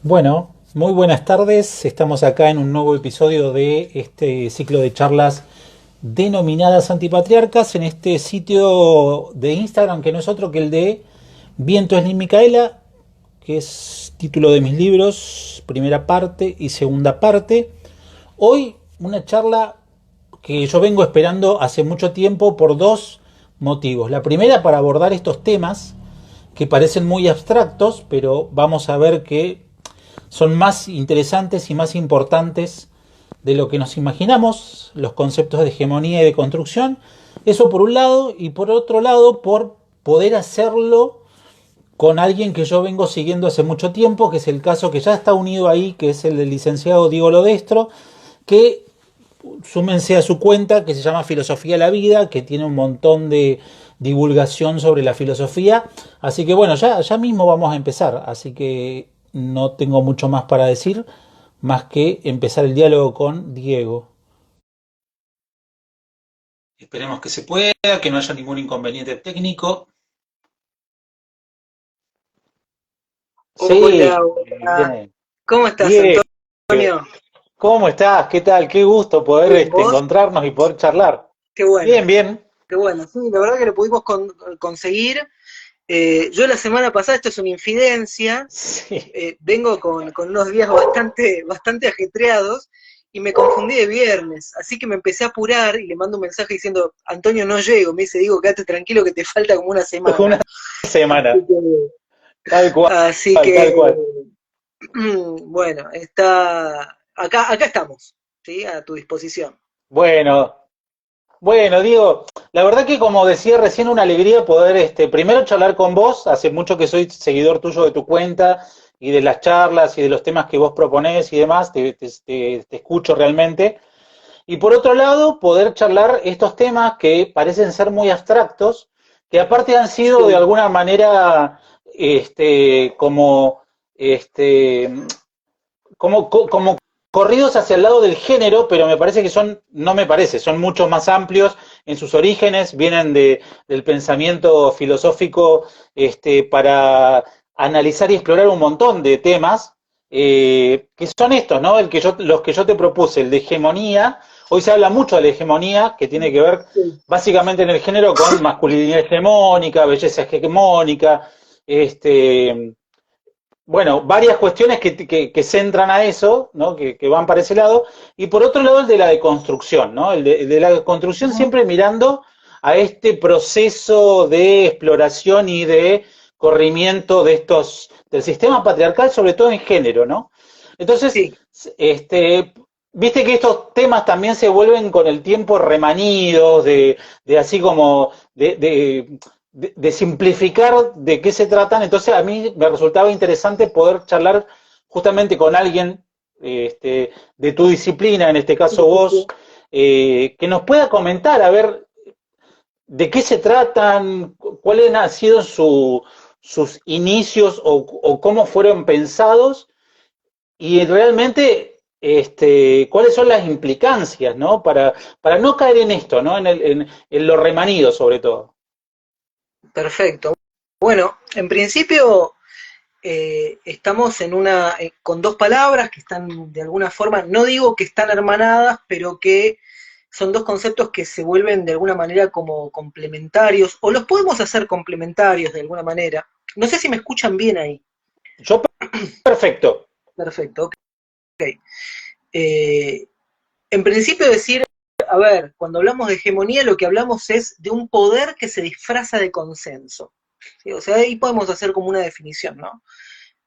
Bueno, muy buenas tardes. Estamos acá en un nuevo episodio de este ciclo de charlas denominadas antipatriarcas en este sitio de Instagram que no es otro que el de Viento es Micaela, que es título de mis libros, primera parte y segunda parte. Hoy una charla que yo vengo esperando hace mucho tiempo por dos motivos. La primera, para abordar estos temas que parecen muy abstractos, pero vamos a ver que son más interesantes y más importantes de lo que nos imaginamos, los conceptos de hegemonía y de construcción. Eso por un lado, y por otro lado, por poder hacerlo con alguien que yo vengo siguiendo hace mucho tiempo, que es el caso que ya está unido ahí, que es el del licenciado Diego Lodestro, que súmense a su cuenta, que se llama Filosofía de la Vida, que tiene un montón de divulgación sobre la filosofía. Así que bueno, ya mismo vamos a empezar. Así que no tengo mucho más para decir, más que empezar el diálogo con Diego. Esperemos que se pueda, que no haya ningún inconveniente técnico. Sí, Hola, hola. bien. ¿Cómo estás, Diego, Antonio? ¿cómo estás? ¿Qué tal? Qué gusto poder Bien, ¿vos? encontrarnos y poder charlar. Qué bueno, Bien, bien. qué bueno. Sí, la verdad que lo pudimos conseguir. Yo la semana pasada, esto es una infidencia, Sí. vengo con unos días bastante ajetreados y me confundí de viernes, así que me empecé a apurar y le mando un mensaje diciendo, Antonio, no llego. Me dice, digo, quédate tranquilo que te falta como una semana. Una semana. Así que, Tal cual, así tal que cual. bueno, acá estamos, ¿sí? A tu disposición. Bueno, bueno, Diego, la verdad que como decía recién, una alegría poder primero charlar con vos. Hace mucho que soy seguidor tuyo de tu cuenta y de las charlas y de los temas que vos proponés y demás, te escucho realmente. Y por otro lado, poder charlar estos temas que parecen ser muy abstractos, que aparte han sido de Sí, alguna manera como este, como corridos hacia el lado del género, pero me parece que son, no me parece, son mucho más amplios en sus orígenes, vienen del pensamiento filosófico para analizar y explorar un montón de temas, que son estos, ¿no? Los que yo te propuse, el de hegemonía. Hoy se habla mucho de la hegemonía, que tiene que ver sí. básicamente en el género con masculinidad hegemónica, belleza hegemónica, este, bueno, varias cuestiones que centran a eso, ¿no? Que van para ese lado, y por otro lado el de la deconstrucción, ¿no? El de la deconstrucción Ujú. siempre mirando a este proceso de exploración y de corrimiento de del sistema patriarcal, sobre todo en género, ¿no? Entonces, Sí, este, viste que estos temas también se vuelven con el tiempo remanidos, de así como de simplificar de qué se tratan. Entonces a mí me resultaba interesante poder charlar justamente con alguien de tu disciplina, en este sí, caso sí, vos, sí. que nos pueda comentar a ver de qué se tratan, cuáles han sido sus inicios o cómo fueron pensados y realmente cuáles son las implicancias, ¿no? Para no caer en esto, ¿no? En lo remanido sobre todo. Perfecto. Bueno, en principio estamos con dos palabras que están de alguna forma, no digo que están hermanadas, pero que son dos conceptos que se vuelven de alguna manera como complementarios, o los podemos hacer complementarios de alguna manera. No sé si me escuchan bien ahí. Yo, perfecto. Perfecto, ok. Eh, en principio decir, a ver, cuando hablamos de hegemonía lo que hablamos es de un poder que se disfraza de consenso. ¿Sí? O sea, ahí podemos hacer como una definición, ¿no?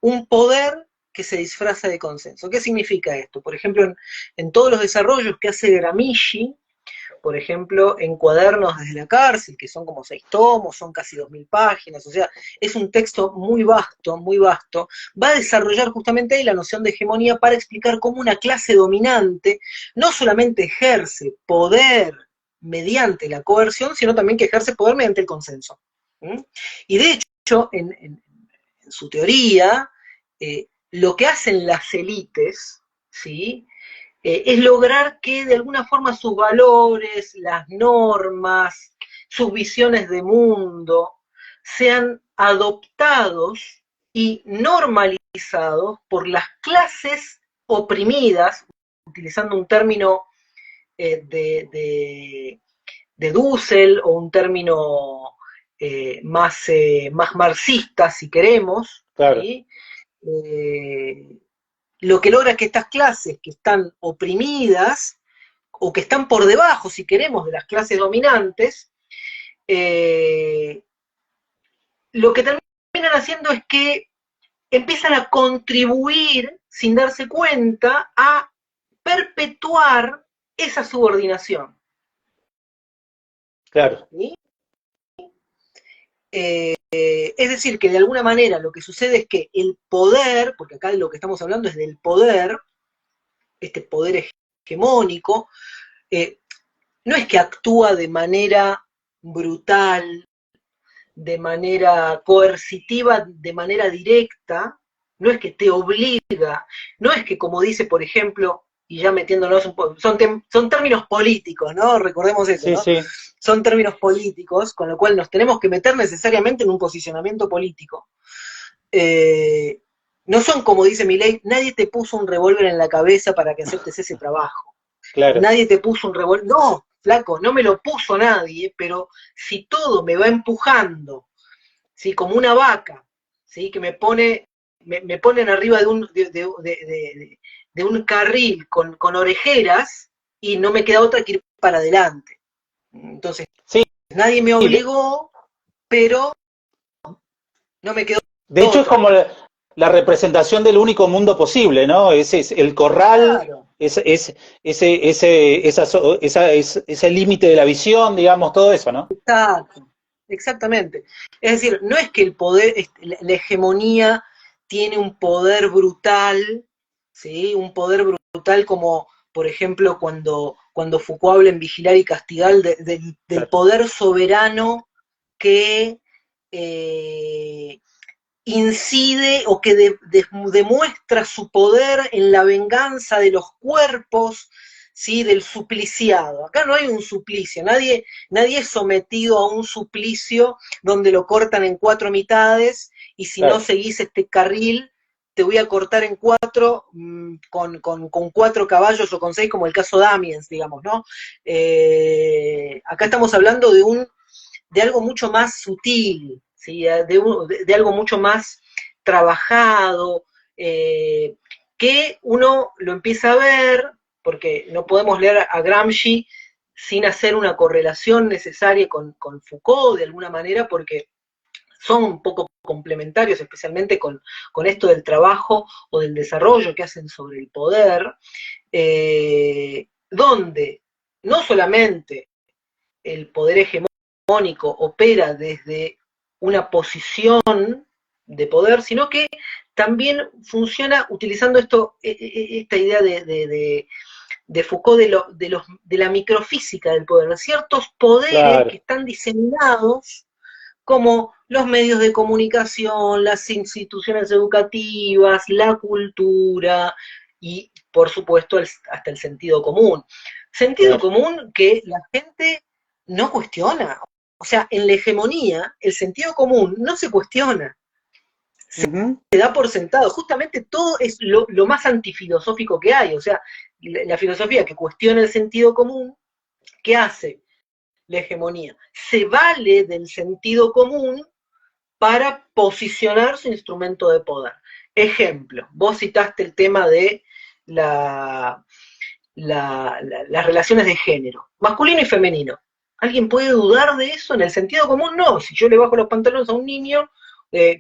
Un poder que se disfraza de consenso. ¿Qué significa esto? Por ejemplo, en todos los desarrollos que hace Gramsci, por ejemplo, en Cuadernos desde la cárcel, que son como 6 tomos, son casi 2000 páginas, o sea, es un texto muy vasto, va a desarrollar justamente ahí la noción de hegemonía para explicar cómo una clase dominante no solamente ejerce poder mediante la coerción, sino también que ejerce poder mediante el consenso. ¿Mm? Y de hecho, en su teoría, lo que hacen las élites, ¿sí? Es lograr que de alguna forma sus valores, las normas, sus visiones de mundo sean adoptados y normalizados por las clases oprimidas, utilizando un término de Dussel o un término más marxista, si queremos, claro, ¿sí? Lo que logra es que estas clases que están oprimidas o que están por debajo, si queremos, de las clases dominantes, lo que terminan haciendo es que empiezan a contribuir, sin darse cuenta, a perpetuar esa subordinación. claro, ¿Sí? Es decir, que de alguna manera lo que sucede es que el poder, porque acá lo que estamos hablando es del poder, este poder hegemónico, no es que actúa de manera brutal, de manera coercitiva, de manera directa, no es que te obliga, no es que como dice, por ejemplo, y ya metiéndonos un poco, son términos políticos, ¿no? Recordemos eso, sí, ¿no? sí, Son términos políticos, con lo cual nos tenemos que meter necesariamente en un posicionamiento político. No son como dice Milei, nadie te puso un revólver en la cabeza para que aceptes ese trabajo. claro, Nadie te puso un revólver. No, flaco, no me lo puso nadie, pero si todo me va empujando, ¿sí? Como una vaca, ¿sí? Que me ponen arriba de un carril con orejeras y no me queda otra que ir para adelante. Entonces, sí, nadie me sí, obligó, pero no me quedó de hecho es otra. como la representación del único mundo posible, ¿no? Ese es el corral, Claro, ese límite de la visión, digamos, todo eso, ¿no? exacto, exactamente. Es decir, no es que el poder, la hegemonía tiene un poder brutal, ¿sí? Un poder brutal como, por ejemplo, cuando Foucault habla en Vigilar y Castigar del Claro, poder soberano que incide o que demuestra su poder en la venganza de los cuerpos, ¿sí? Del supliciado. Acá no hay un suplicio, nadie es sometido a un suplicio donde lo cortan en 4 mitades y si no claro, seguís este carril te voy a cortar en 4 con 4 caballos o con 6, como el caso Damiens, digamos, ¿no? Acá estamos hablando de algo mucho más sutil, ¿sí? De algo mucho más trabajado, que uno lo empieza a ver, porque no podemos leer a Gramsci sin hacer una correlación necesaria con Foucault de alguna manera, porque son un poco complementarios, especialmente con esto del trabajo o del desarrollo que hacen sobre el poder, donde no solamente el poder hegemónico opera desde una posición de poder, sino que también funciona utilizando esta idea de Foucault de la microfísica del poder, de ciertos poderes que claro, están diseminados como los medios de comunicación, las instituciones educativas, la cultura y, por supuesto, hasta el sentido común. Sentido claro. común que la gente no cuestiona. O sea, en la hegemonía, el sentido común no se cuestiona, Ujú. se da por sentado. Justamente todo es lo más antifilosófico que hay. O sea, la filosofía que cuestiona el sentido común, ¿qué hace? La hegemonía. Se vale del sentido común para posicionar su instrumento de poder. Ejemplo, vos citaste el tema de las relaciones de género, masculino y femenino. ¿Alguien puede dudar de eso? En el sentido común, no. Si yo le bajo los pantalones a un niño,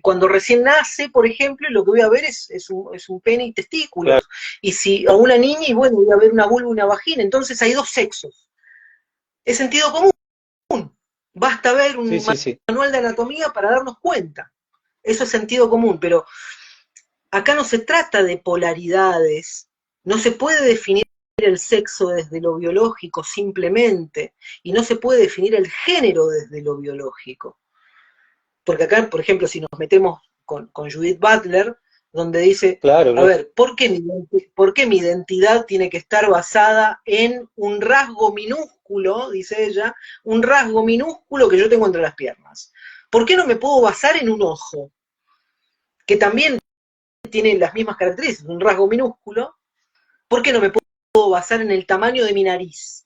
cuando recién nace, por ejemplo, lo que voy a ver es un pene y Claro. testículos. Y si a una niña, y bueno, voy a ver una vulva y una vagina. Entonces hay dos sexos. Es sentido común. Basta ver Sí, un sí, sí. manual de anatomía para darnos cuenta. Eso es sentido común, pero acá no se trata de polaridades, no se puede definir el sexo desde lo biológico simplemente, y no se puede definir el género desde lo biológico. Porque acá, por ejemplo, si nos metemos con Judith Butler, donde dice, Claro, a lógico. ver, ¿por qué mi identidad tiene que estar basada en un rasgo minúsculo, dice ella, un rasgo minúsculo que yo tengo entre las piernas? ¿Por qué no me puedo basar en un ojo? que también tiene las mismas características, un rasgo minúsculo, ¿por qué no me puedo basar en el tamaño de mi nariz?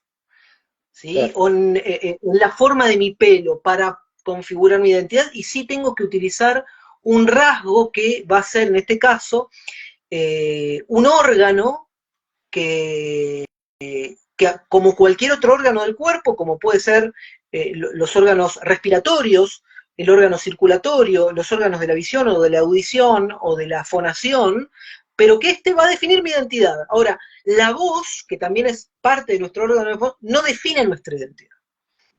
¿Sí? Claro. O en la forma de mi pelo para configurar mi identidad, y sí tengo que utilizar un rasgo que va a ser, en este caso, un órgano que como cualquier otro órgano del cuerpo, como puede ser los órganos respiratorios, el órgano circulatorio, los órganos de la visión o de la audición o de la fonación, pero que este va a definir mi identidad. Ahora, la voz, que también es parte de nuestro órgano de voz, no define nuestra identidad.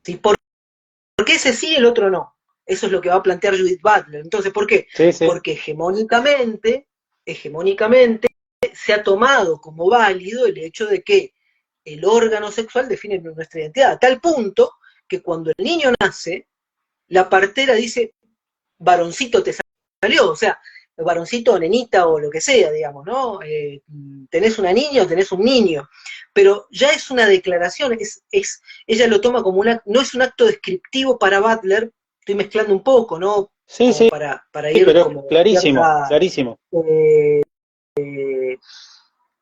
¿Sí? ¿Por qué ese sí, el otro no? Eso es lo que va a plantear Judith Butler. Entonces, ¿por qué? Sí, sí. Porque hegemónicamente se ha tomado como válido el hecho de que el órgano sexual define nuestra identidad, a tal punto que cuando el niño nace, la partera dice, varoncito te salió, o sea, varoncito o nenita o lo que sea, digamos, ¿no? Tenés una niña o tenés un niño, pero ya es una declaración, ella lo toma como no es un acto descriptivo para Butler, estoy mezclando un poco, ¿no? Sí, Como sí, para sí, ir pero como clarísimo, cierta... clarísimo.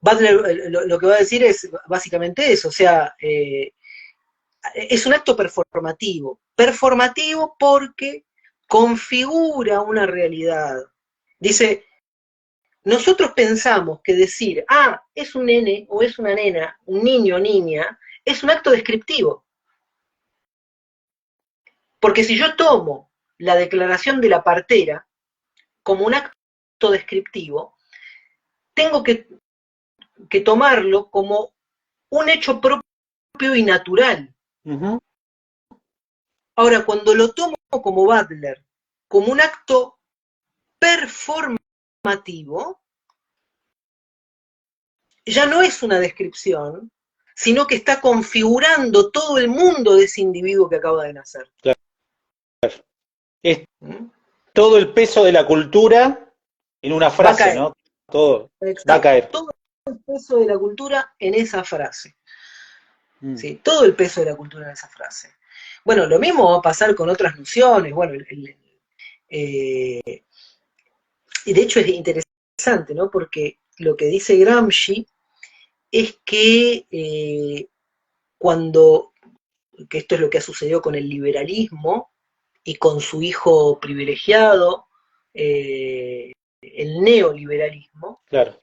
Butler lo que va a decir es básicamente eso, o sea, es un acto performativo porque configura una realidad. Dice, nosotros pensamos que decir, es un nene o es una nena, un niño o niña, es un acto descriptivo. Porque si yo tomo la declaración de la partera como un acto descriptivo, tengo que tomarlo como un hecho propio y natural. Uh-huh. Ahora, cuando lo tomo como Butler, como un acto performativo, ya no es una descripción, sino que está configurando todo el mundo de ese individuo que acaba de nacer. Claro. Es todo el peso de la cultura en una Va a frase, caer. ¿no? Todo va a Exacto. caer. Todo el peso de la cultura en esa frase. Mm. ¿Sí? Todo el peso de la cultura en esa frase. Bueno, lo mismo va a pasar con otras nociones. Bueno, y de hecho es interesante, ¿no? Porque lo que dice Gramsci es que que esto es lo que ha sucedido con el liberalismo y con su hijo privilegiado, el neoliberalismo, Claro.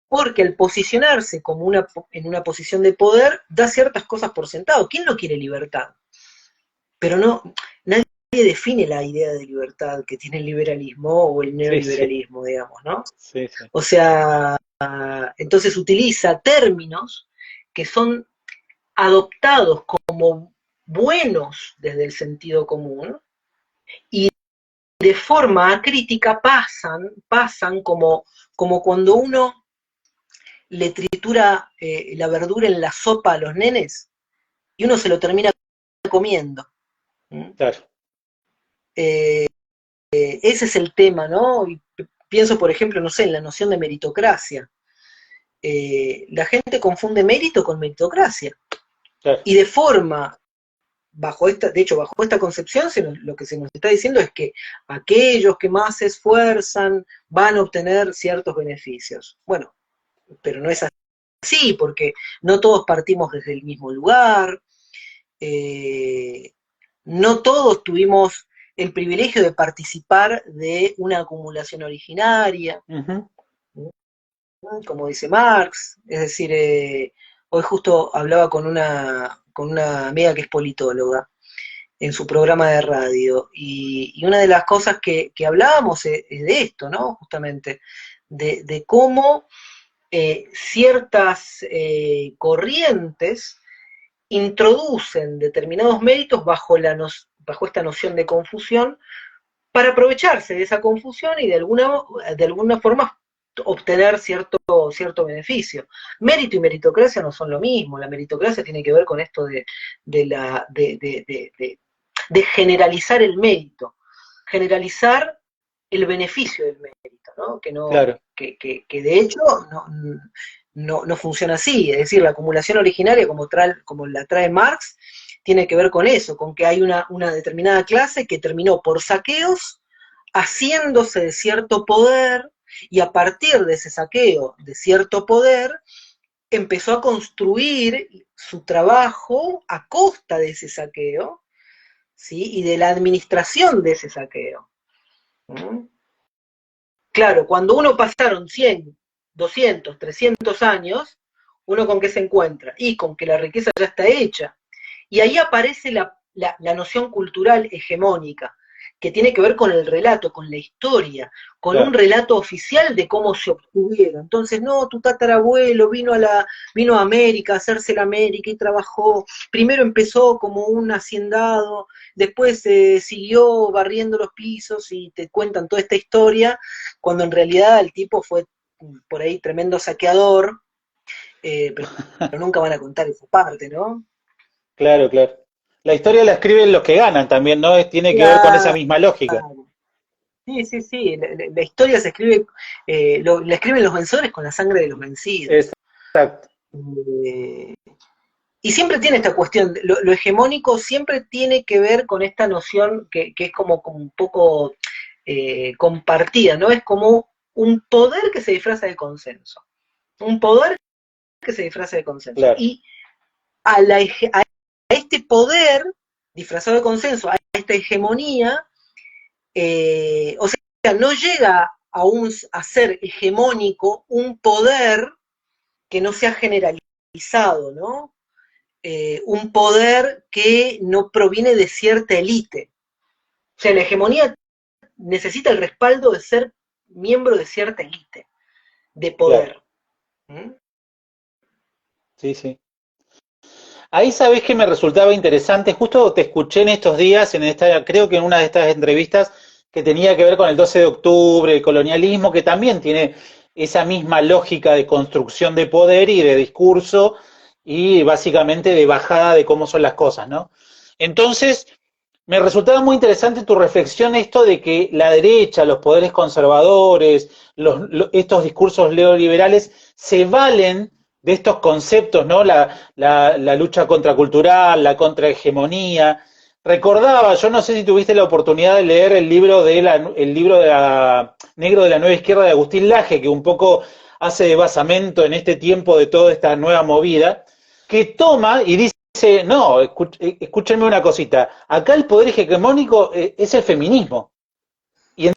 porque al posicionarse como en una posición de poder, da ciertas cosas por sentado. ¿Quién no quiere libertad? Pero nadie define la idea de libertad que tiene el liberalismo o el Sí, sí, neoliberalismo, digamos, ¿no? sí, sí. O sea, entonces utiliza términos que son adoptados como buenos desde el sentido común y de forma crítica pasan como cuando uno le tritura la verdura en la sopa a los nenes y uno se lo termina comiendo. Claro. Ese es el tema, ¿no? Y pienso, por ejemplo, no sé, en la noción de meritocracia. La gente confunde mérito con meritocracia. Claro. Y de forma, de hecho, bajo esta concepción, lo que se nos está diciendo es que aquellos que más se esfuerzan van a obtener ciertos beneficios. Bueno, pero no es así, porque no todos partimos desde el mismo lugar, no todos tuvimos el privilegio de participar de una acumulación originaria, Uh-huh. como dice Marx, es decir, hoy justo hablaba con una amiga que es politóloga en su programa de radio, y una de las cosas que hablábamos es de esto, ¿no? Justamente, de cómo ciertas corrientes introducen determinados méritos bajo esta noción de confusión para aprovecharse de esa confusión y de alguna forma obtener cierto beneficio. Mérito y meritocracia no son lo mismo. La meritocracia tiene que ver con esto de generalizar el mérito, generalizar el beneficio del mérito, ¿no? Claro. Que de hecho no funciona así. Es decir, la acumulación originaria, como la trae Marx, tiene que ver con eso, con que hay una determinada clase que terminó por saqueos haciéndose de cierto poder, y a partir de ese saqueo de cierto poder, empezó a construir su trabajo a costa de ese saqueo, ¿sí? Y de la administración de ese saqueo. ¿Mm? Claro, cuando uno pasaron 100, 200, 300 años, uno con qué se encuentra, y con que la riqueza ya está hecha. Y ahí aparece la noción cultural hegemónica, que tiene que ver con el relato, con la historia, con un Claro. relato oficial de cómo se obtuvieron. Entonces, no, tu tatarabuelo vino a América a hacerse la América y trabajó. Primero empezó como un hacendado, después siguió barriendo los pisos y te cuentan toda esta historia, cuando en realidad el tipo fue por ahí tremendo saqueador, pero nunca van a contar esa parte, ¿no? Claro, claro. La historia la escriben los que ganan también, ¿no? Tiene que ver con esa Claro. misma lógica. Sí, sí, sí. La historia se escribe, la escriben los vencedores con la sangre de los vencidos. Exacto. Eh, y siempre tiene esta cuestión, lo hegemónico siempre tiene que ver con esta noción que es como un poco compartida, ¿no? Es como un poder que se disfraza de consenso. Un poder que se disfraza de consenso. Claro, Y a este poder disfrazado de consenso, a esta hegemonía, o sea, no llega a ser hegemónico un poder que no sea generalizado, ¿no? Un poder que no proviene de cierta élite. O sea, la hegemonía necesita el respaldo de ser miembro de cierta élite de claro. poder. ¿Mm? Sí, sí. Ahí sabés que me resultaba interesante, justo te escuché en estos días, creo que en una de estas entrevistas que tenía que ver con el 12 de octubre, el colonialismo, que también tiene esa misma lógica de construcción de poder y de discurso y básicamente de bajada de cómo son las cosas, ¿no? Entonces, me resultaba muy interesante tu reflexión esto de que la derecha, los poderes conservadores, estos discursos neoliberales se valen de estos conceptos, ¿no? La lucha contracultural, la contrahegemonía. Recordaba, yo no sé si tuviste la oportunidad de leer el libro de la Negro de la Nueva Izquierda de Agustín Laje, que un poco hace de basamento en este tiempo de toda esta nueva movida, que toma y dice, no, escúchenme una cosita, acá el poder hegemónico es el feminismo. Y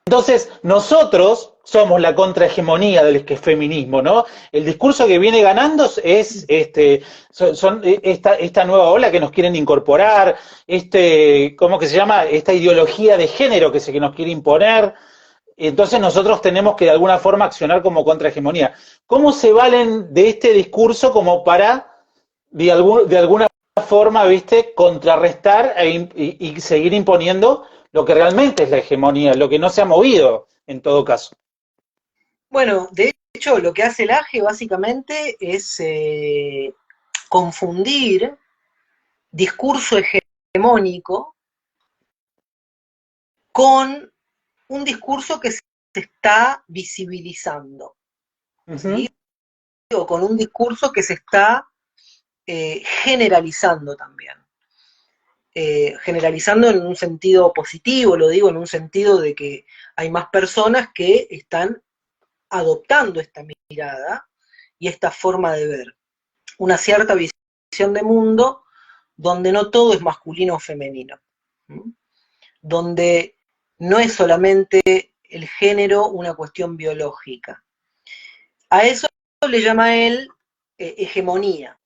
entonces nosotros somos la contrahegemonía del feminismo, ¿no? El discurso que viene ganando es esta nueva ola que nos quieren incorporar, ¿cómo que se llama? Esta ideología de género que nos quiere imponer. Entonces nosotros tenemos que de alguna forma accionar como contrahegemonía. ¿Cómo se valen de este discurso como para de alguna forma, viste, contrarrestar y seguir imponiendo lo que realmente es la hegemonía, lo que no se ha movido en todo caso? Bueno, de hecho, lo que hace el AGE básicamente es confundir discurso hegemónico con un discurso que se está visibilizando, Uh -huh. ¿sí? O con un discurso que se está generalizando también. Generalizando en un sentido positivo, lo digo en un sentido de que hay más personas que están adoptando esta mirada y esta forma de ver. Una cierta visión de mundo donde no todo es masculino o femenino, ¿sí? Donde no es solamente el género una cuestión biológica. A eso le llama él hegemonía.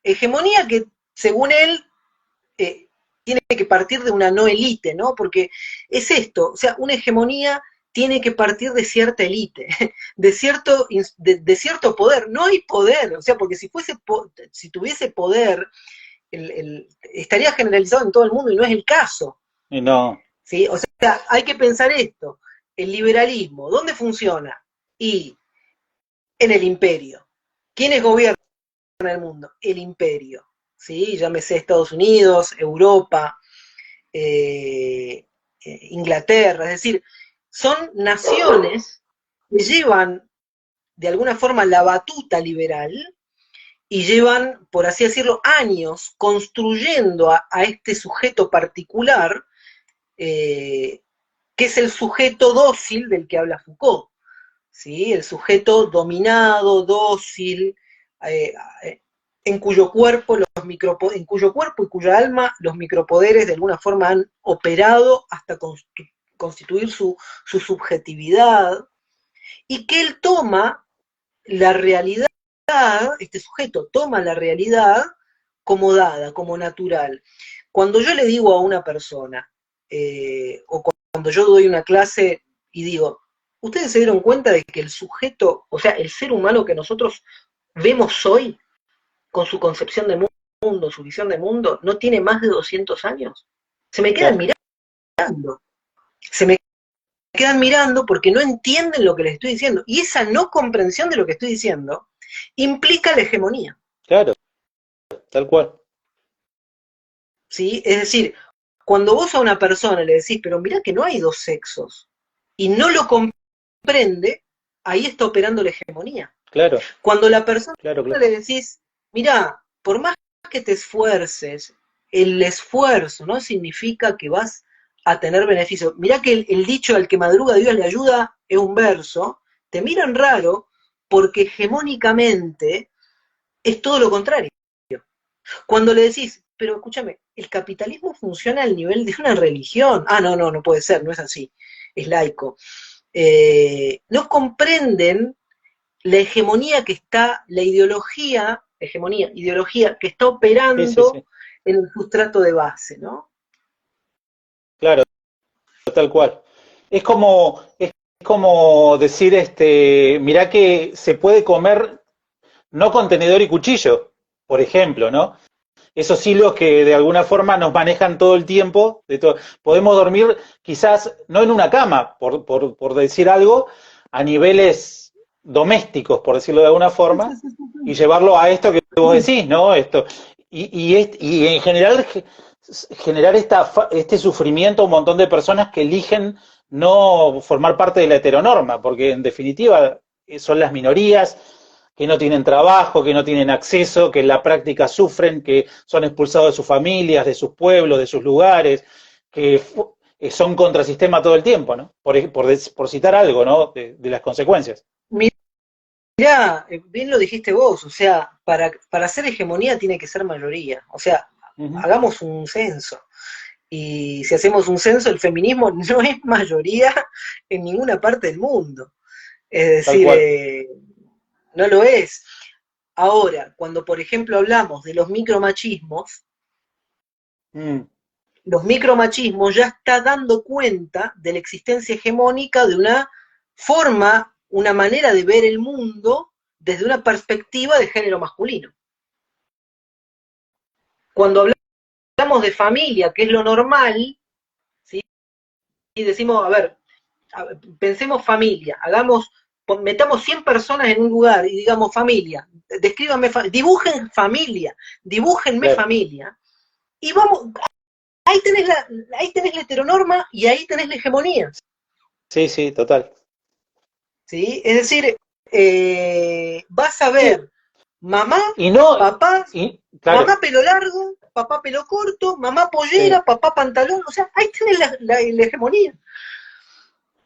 Hegemonía que, según él, eh, tiene que partir de una no élite, ¿no? Porque es esto, o sea, una hegemonía tiene que partir de cierta élite, de cierto poder. No hay poder, o sea, porque si tuviese poder, estaría generalizado en todo el mundo y no es el caso. Y no, ¿Sí? O sea, hay que pensar esto. El liberalismo, ¿dónde funciona? Y en el imperio. ¿Quiénes gobiernan el mundo? El imperio. ¿Sí? Llámese Estados Unidos, Europa, Inglaterra. Es decir, son naciones que llevan de alguna forma la batuta liberal y llevan, por así decirlo, años construyendo a este sujeto particular, eh, que es el sujeto dócil del que habla Foucault, ¿sí? El sujeto dominado, dócil, eh, en cuyo cuerpo en cuyo cuerpo y cuya alma los micropoderes de alguna forma han operado hasta constituir su subjetividad, y que él toma la realidad, este sujeto toma la realidad como dada, como natural. Cuando yo le digo a una persona, o cuando yo doy una clase y digo, ¿ustedes se dieron cuenta de que el sujeto, o sea, el ser humano que nosotros vemos hoy, con su concepción de mundo, su visión de mundo, no tiene más de 200 años? Se me quedan mirando. Se me quedan mirando porque no entienden lo que les estoy diciendo. Y esa no comprensión de lo que estoy diciendo implica la hegemonía. Claro, tal cual. ¿Sí? Es decir, cuando vos a una persona le decís, pero mirá que no hay dos sexos, y no lo comprende, ahí está operando la hegemonía. Claro. Cuando la persona claro. le decís, mirá, por más que te esfuerces, el esfuerzo no significa que vas a tener beneficio. Mirá que el dicho al que madruga Dios le ayuda es un verso, te miran raro porque hegemónicamente es todo lo contrario. Cuando le decís, pero escúchame, el capitalismo funciona al nivel de una religión. Ah, no puede ser, no es así, es laico. No comprenden la hegemonía que está, la ideología que está operando sí. en el sustrato de base, ¿no? Claro, tal cual. Es como decir, mirá que se puede comer no con tenedor y cuchillo, por ejemplo, ¿no? Esos hilos que de alguna forma nos manejan todo el tiempo. Podemos dormir quizás no en una cama, por decir algo, a niveles domésticos, por decirlo de alguna forma, y llevarlo a esto que vos decís, ¿no? Y en general generar este sufrimiento a un montón de personas que eligen no formar parte de la heteronorma, porque en definitiva son las minorías que no tienen trabajo, que no tienen acceso, que en la práctica sufren, que son expulsados de sus familias, de sus pueblos, de sus lugares, que son contrasistema todo el tiempo, ¿no? Por citar algo, ¿no? De las consecuencias. Mirá, bien lo dijiste vos, o sea, para hacer hegemonía tiene que ser mayoría, o sea, hagamos un censo. Y si hacemos un censo, el feminismo no es mayoría en ninguna parte del mundo. Es decir, no lo es. Ahora, cuando por ejemplo hablamos de los micromachismos, los micromachismos ya está dando cuenta de la existencia hegemónica de una forma, una manera de ver el mundo desde una perspectiva de género masculino. Cuando hablamos de familia, que es lo normal, ¿sí? Y decimos, a ver, pensemos familia, metamos 100 personas en un lugar y digamos familia, descríbanme, dibujen familia, dibújenme familia, y vamos, ahí tenés la heteronorma y ahí tenés la hegemonía. Sí, total. ¿Sí? Es decir, vas a ver mamá, papá, claro. mamá pelo largo, papá pelo corto, mamá pollera, papá pantalón, o sea, ahí tenés la hegemonía.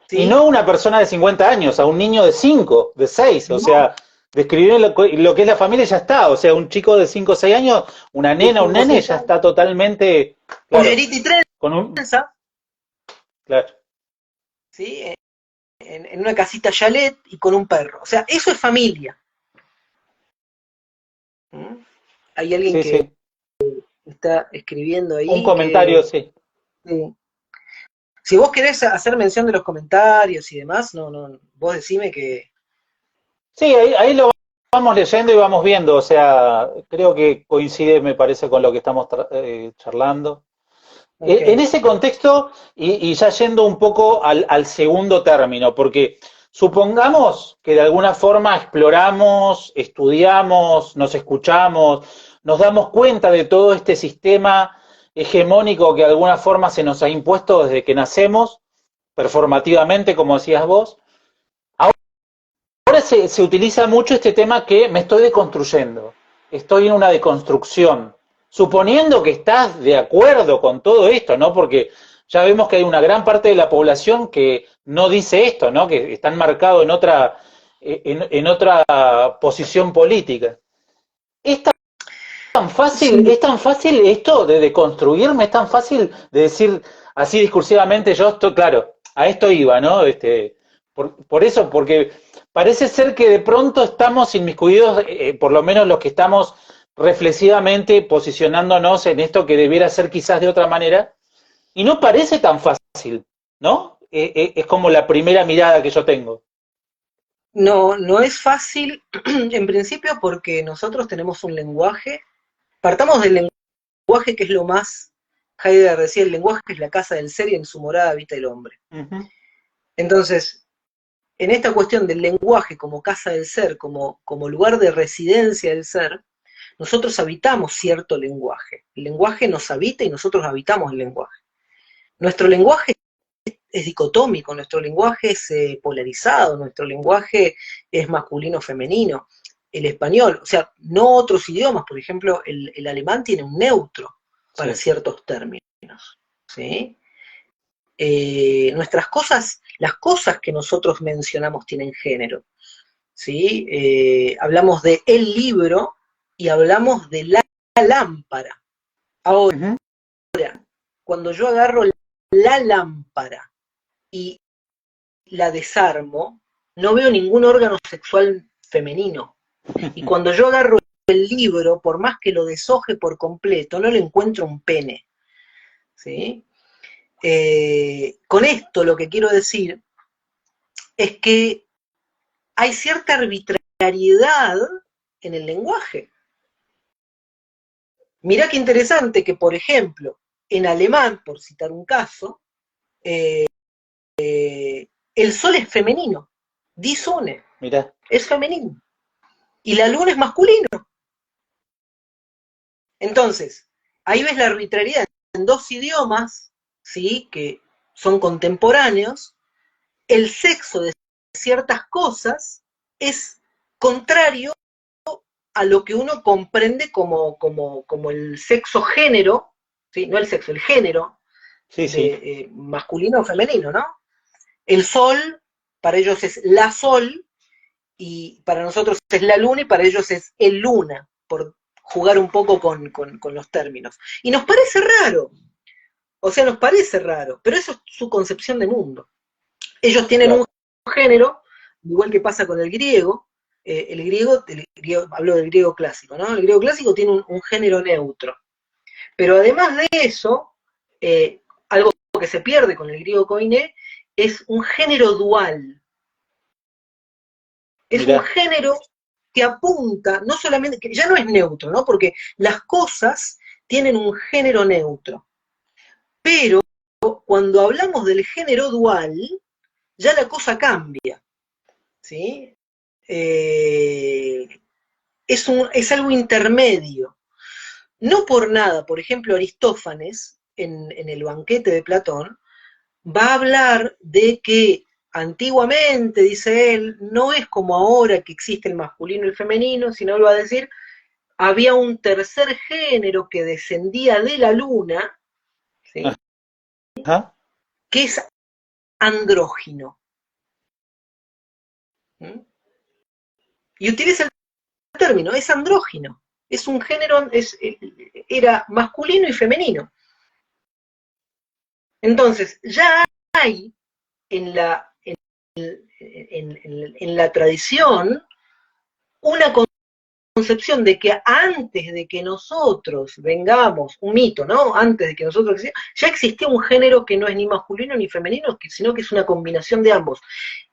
¿Sí? Y no una persona de 50 años, a un niño de 5, de 6, o sea, describir lo que es la familia ya está, o sea, un chico de 5 o 6 años, una nena, un nene ya está totalmente... Pollerita y trenza. Con claro. ¿Sí? En una casita chalet y con un perro. O sea, eso es familia. ¿Mm? Hay alguien que está escribiendo ahí. Un comentario, sí. Si vos querés hacer mención de los comentarios y demás, vos decime que... Sí, ahí lo vamos leyendo y vamos viendo, o sea, creo que coincide, me parece, con lo que estamos charlando. Okay. En ese contexto, y ya yendo un poco al segundo término, porque supongamos que de alguna forma exploramos, estudiamos, nos escuchamos, nos damos cuenta de todo este sistema hegemónico que de alguna forma se nos ha impuesto desde que nacemos, performativamente, como decías vos. Ahora se utiliza mucho este tema que me estoy deconstruyendo, estoy en una deconstrucción. Suponiendo que estás de acuerdo con todo esto, ¿no? Porque ya vemos que hay una gran parte de la población que no dice esto, ¿no? Que están marcados en otra posición política. ¿Es Sí, es tan fácil esto de construirme, es tan fácil de decir así discursivamente, yo estoy, claro, a esto iba, ¿no? Por eso, porque parece ser que de pronto estamos inmiscuidos, por lo menos los que estamos reflexivamente posicionándonos en esto que debiera ser quizás de otra manera, y no parece tan fácil, ¿no? Es como la primera mirada que yo tengo. no, no es fácil en principio porque nosotros tenemos un lenguaje, partamos del lenguaje que es lo más, Heidegger decía, el lenguaje es la casa del ser y en su morada habita el hombre. Uh -huh. Entonces, en esta cuestión del lenguaje como casa del ser, como lugar de residencia del ser, nosotros habitamos cierto lenguaje. El lenguaje nos habita y nosotros habitamos el lenguaje. Nuestro lenguaje es dicotómico, nuestro lenguaje es polarizado, nuestro lenguaje es masculino-femenino. El español, o sea, no otros idiomas, por ejemplo, el alemán tiene un neutro para Sí. ciertos términos. ¿Sí? Nuestras cosas, las cosas que nosotros mencionamos tienen género. ¿Sí? Hablamos de el libro y hablamos de la lámpara. Ahora, Uh -huh. cuando yo agarro la lámpara y la desarmo, no veo ningún órgano sexual femenino. Y cuando yo agarro el libro, por más que lo deshoje por completo, no le encuentro un pene. ¿Sí? Con esto lo que quiero decir es que hay cierta arbitrariedad en el lenguaje. Mirá qué interesante que, por ejemplo, en alemán, por citar un caso, el sol es femenino, die Sonne, Mirá. es femenino, y la luna es masculino. Entonces, ahí ves la arbitrariedad en dos idiomas, ¿sí? Que son contemporáneos, el sexo de ciertas cosas es contrario a lo que uno comprende como el sexo género, ¿sí? No el sexo, el género Sí, de sí. masculino o femenino, ¿no? El sol, para ellos es la sol, y para nosotros es la luna, y para ellos es el luna, por jugar un poco con los términos. Y nos parece raro, o sea, nos parece raro, pero eso es su concepción de mundo. Ellos tienen un Claro. género, igual que pasa con el griego, hablo del griego clásico, ¿no? El griego clásico tiene un género neutro. Pero además de eso, algo que se pierde con el griego koiné es un género dual. Es un Mirá. género que apunta, no solamente, que ya no es neutro, ¿no? Porque las cosas tienen un género neutro. Pero cuando hablamos del género dual, ya la cosa cambia. ¿Sí? Es algo intermedio. No por nada, por ejemplo, Aristófanes, en el banquete de Platón, va a hablar de que antiguamente, dice él, no es como ahora que existe el masculino y el femenino, sino él va a decir, había un tercer género que descendía de la luna, ¿sí? Ajá. Que es andrógino. ¿Sí? Y utiliza el término, es andrógino. Es un género, era masculino y femenino. Entonces, ya hay en la tradición una concepción de que antes de que nosotros vengamos, un mito, ¿no? Antes de que nosotros ya existía un género que no es ni masculino ni femenino, sino que es una combinación de ambos.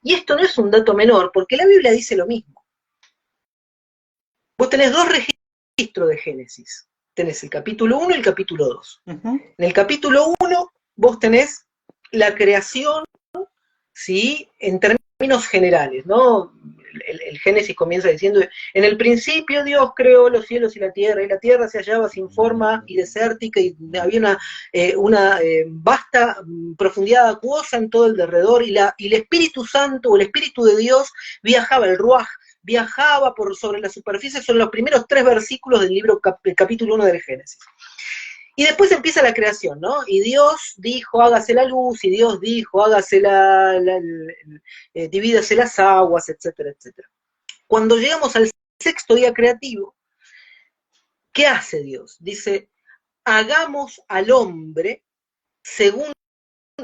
Y esto no es un dato menor, porque la Biblia dice lo mismo. Vos tenés dos registros de Génesis. Tenés el capítulo 1 y el capítulo 2. Uh -huh. En el capítulo 1 vos tenés la creación, ¿sí? En términos generales, ¿no? El Génesis comienza diciendo, en el principio Dios creó los cielos y la tierra se hallaba sin forma y desértica, y había una vasta profundidad acuosa en todo el derredor, y el Espíritu Santo, o el Espíritu de Dios, viajaba, el Ruaj, viajaba sobre la superficie. Son los primeros 3 versículos del libro, capítulo 1 del Génesis. Y después empieza la creación, ¿no? Y Dios dijo, hágase la luz, y Dios dijo, hágase divídase las aguas, etcétera, etcétera. Cuando llegamos al sexto día creativo, ¿qué hace Dios? Dice, hagamos al hombre según,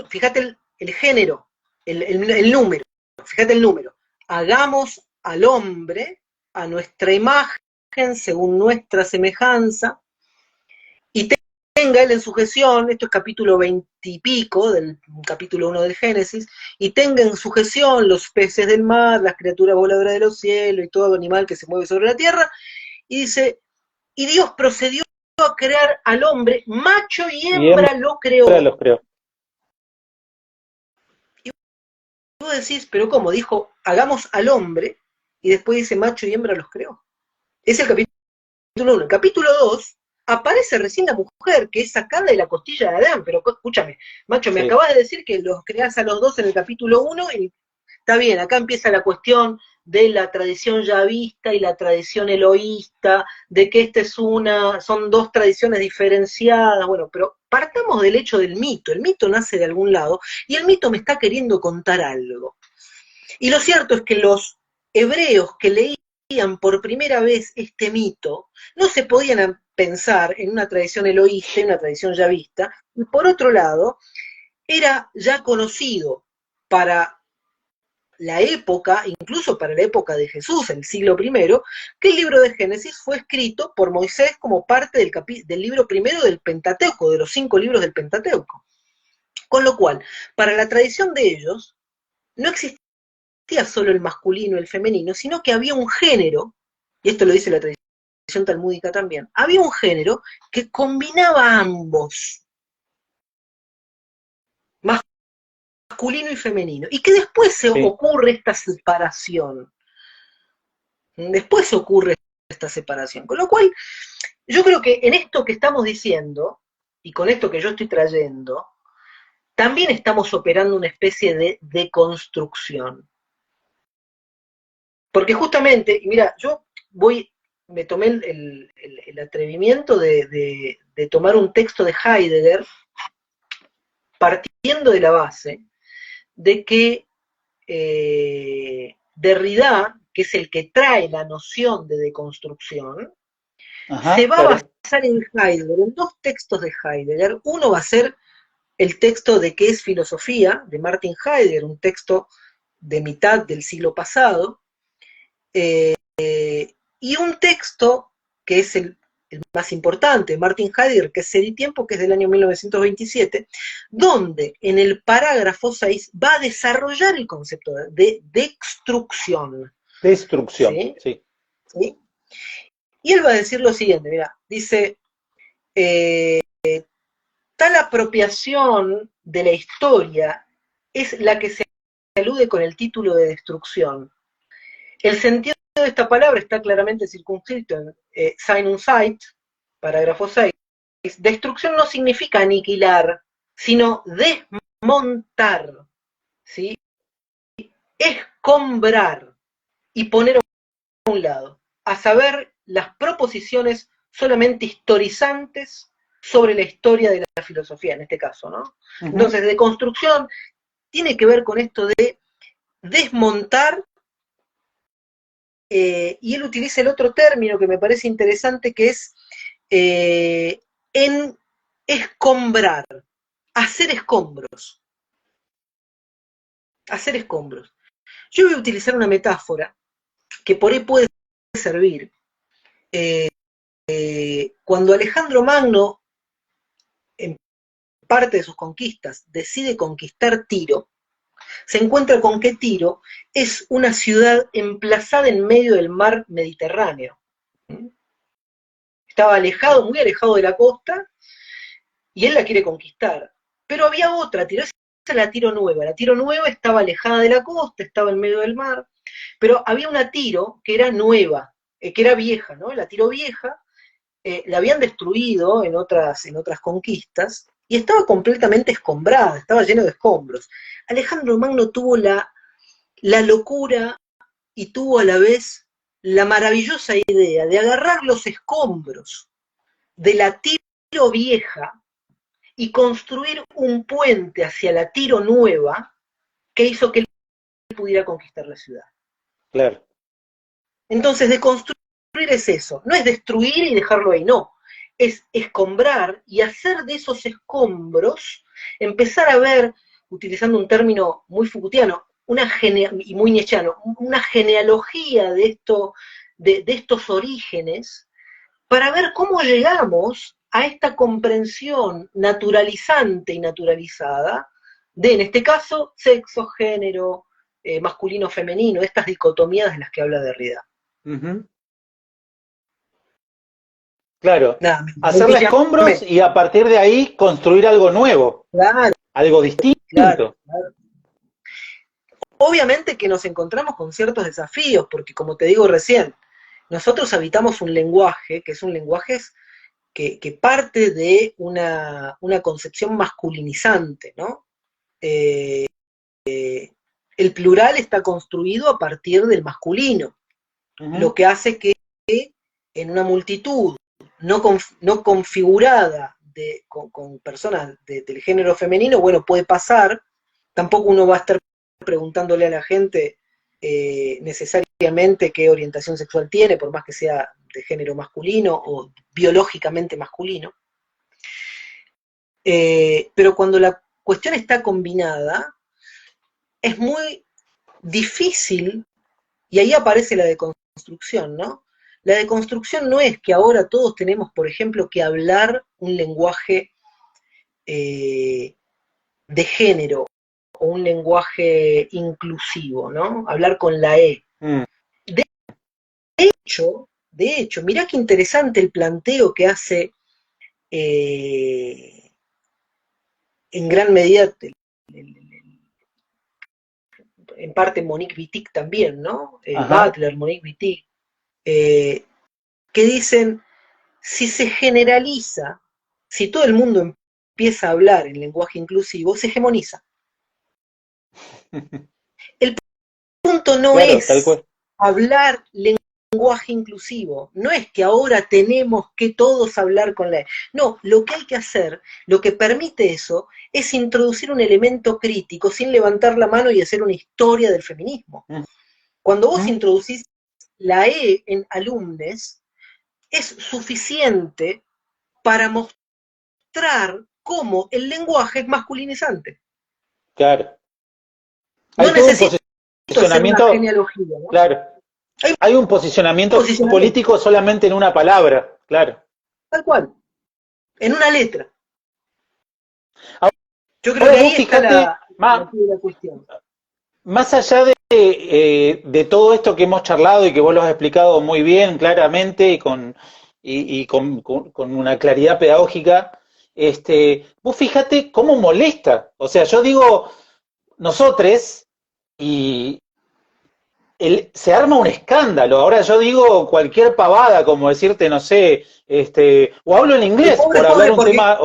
fíjate el género, el número, fíjate el número, hagamos al hombre a nuestra imagen, según nuestra semejanza, y tenga él en sujeción, esto es capítulo 20 y pico, del capítulo 1 del Génesis, y tenga en sujeción los peces del mar, las criaturas voladoras de los cielos y todo animal que se mueve sobre la tierra, y dice, y Dios procedió a crear al hombre, macho y Y hembra lo creó. los creo. Y vos decís, pero ¿cómo? Dijo, hagamos al hombre, y después dice, macho y hembra los creó. Es el capítulo 1. El capítulo 2 aparece recién la mujer, que es sacada de la costilla de Adán, pero escúchame, macho, me acabas de decir que los creás a los dos en el capítulo 1, y está bien, acá empieza la cuestión de la tradición yavista y la tradición eloísta, de que son dos tradiciones diferenciadas, bueno, pero partamos del hecho del mito, el mito nace de algún lado, y el mito me está queriendo contar algo. Y lo cierto es que los hebreos que leían por primera vez este mito no se podían pensar en una tradición eloísta, en una tradición yavista, y por otro lado, era ya conocido para la época, incluso para la época de Jesús, el siglo I, que el libro de Génesis fue escrito por Moisés como parte del libro primero del Pentateuco, de los 5 libros del Pentateuco. Con lo cual, para la tradición de ellos, no existía solo el masculino y el femenino, sino que había un género, y esto lo dice la tradición talmúdica también, había un género que combinaba ambos, masculino y femenino, y que después se ocurre esta separación. Después se ocurre esta separación. Con lo cual, yo creo que en esto que estamos diciendo, y con esto que yo estoy trayendo, también estamos operando una especie de deconstrucción. Porque justamente, y mira, me tomé el atrevimiento de tomar un texto de Heidegger, partiendo de la base de que Derrida, que es el que trae la noción de deconstrucción, se va a basar en Heidegger, en dos textos de Heidegger. Uno va a ser el texto de ¿Qué es filosofía?, de Martin Heidegger, un texto de mitad del siglo pasado, y un texto que es el más importante, Martin Heidegger, que es El tiempo, que es del año 1927, donde en el parágrafo 6 va a desarrollar el concepto de destrucción. Destrucción, sí. ¿Sí? Y él va a decir lo siguiente, mira, dice, tal apropiación de la historia es la que se alude con el título de destrucción. El sentido de esta palabra está claramente circunscrito en Sein und Zeit, parágrafo 6. Destrucción no significa aniquilar, sino desmontar, ¿sí? Escombrar y poner a un lado, a saber, las proposiciones solamente historizantes sobre la historia de la filosofía, en este caso, ¿no? Entonces, deconstrucción tiene que ver con esto de desmontar, y él utiliza el otro término que me parece interesante, que es en escombrar, hacer escombros. Hacer escombros. Yo voy a utilizar una metáfora que por ahí puede servir. Cuando Alejandro Magno, en parte de sus conquistas, decide conquistar Tiro, se encuentra con que Tiro es una ciudad emplazada en medio del mar Mediterráneo. Estaba alejado, muy alejado de la costa, y él la quiere conquistar. Pero había otra Tiro, esa es la Tiro Nueva. La Tiro Nueva estaba alejada de la costa, estaba en medio del mar, pero había una Tiro que era nueva, que era vieja, ¿no? La Tiro vieja, la habían destruido en otras conquistas, y estaba completamente escombrada, estaba lleno de escombros. Alejandro Magno tuvo la locura y tuvo a la vez la maravillosa idea de agarrar los escombros de la Tiro Tiro Vieja y construir un puente hacia la Tiro Nueva que hizo que él pudiera conquistar la ciudad. Claro. Entonces, de construir es eso, no es destruir y dejarlo ahí, no, es escombrar y hacer de esos escombros, empezar a ver, utilizando un término muy Foucaultiano, y muy nietzscheano, una genealogía de estos orígenes, para ver cómo llegamos a esta comprensión naturalizante y naturalizada de, en este caso, sexo, género, masculino, femenino, estas dicotomías de las que habla Derrida. Uh-huh. Claro, Nada, hacerle escombros y a partir de ahí construir algo nuevo, claro, algo distinto. claro. Obviamente que nos encontramos con ciertos desafíos, porque como te digo recién, nosotros habitamos un lenguaje que es un lenguaje que parte de una concepción masculinizante, ¿no? El plural está construido a partir del masculino, lo que hace que en una multitud no configurada con personas del género femenino, bueno, puede pasar, tampoco uno va a estar preguntándole a la gente necesariamente qué orientación sexual tiene, por más que sea de género masculino o biológicamente masculino. Pero cuando la cuestión está combinada, es muy difícil, y ahí aparece la deconstrucción, ¿no? La deconstrucción no es que ahora todos tenemos, por ejemplo, que hablar un lenguaje de género o un lenguaje inclusivo, ¿no? Hablar con la E. De hecho, mirá qué interesante el planteo que hace en gran medida, en parte Monique Wittig también, ¿no? Butler, Monique Wittig, que dicen, si se generaliza, si todo el mundo empieza a hablar en lenguaje inclusivo, se hegemoniza. El punto no claro, es hablar lenguaje inclusivo, no es que ahora tenemos que todos hablar con la... No, lo que hay que hacer, lo que permite eso, es introducir un elemento crítico sin levantar la mano y hacer una historia del feminismo. Cuando vos introducís la E en alumnes, es suficiente para mostrar cómo el lenguaje es masculinizante. Claro. No necesito hacer una genealogía, ¿no? Claro. Hay un posicionamiento político solamente en una palabra, claro. Tal cual. En una letra. Yo creo ahora que ahí está la cuestión. Más allá de todo esto que hemos charlado y que vos lo has explicado muy bien, claramente y con una claridad pedagógica, vos fíjate cómo molesta. O sea, yo digo, nosotros, y se arma un escándalo. Ahora yo digo cualquier pavada, como decirte, no sé, o hablo en inglés por hablar un tema.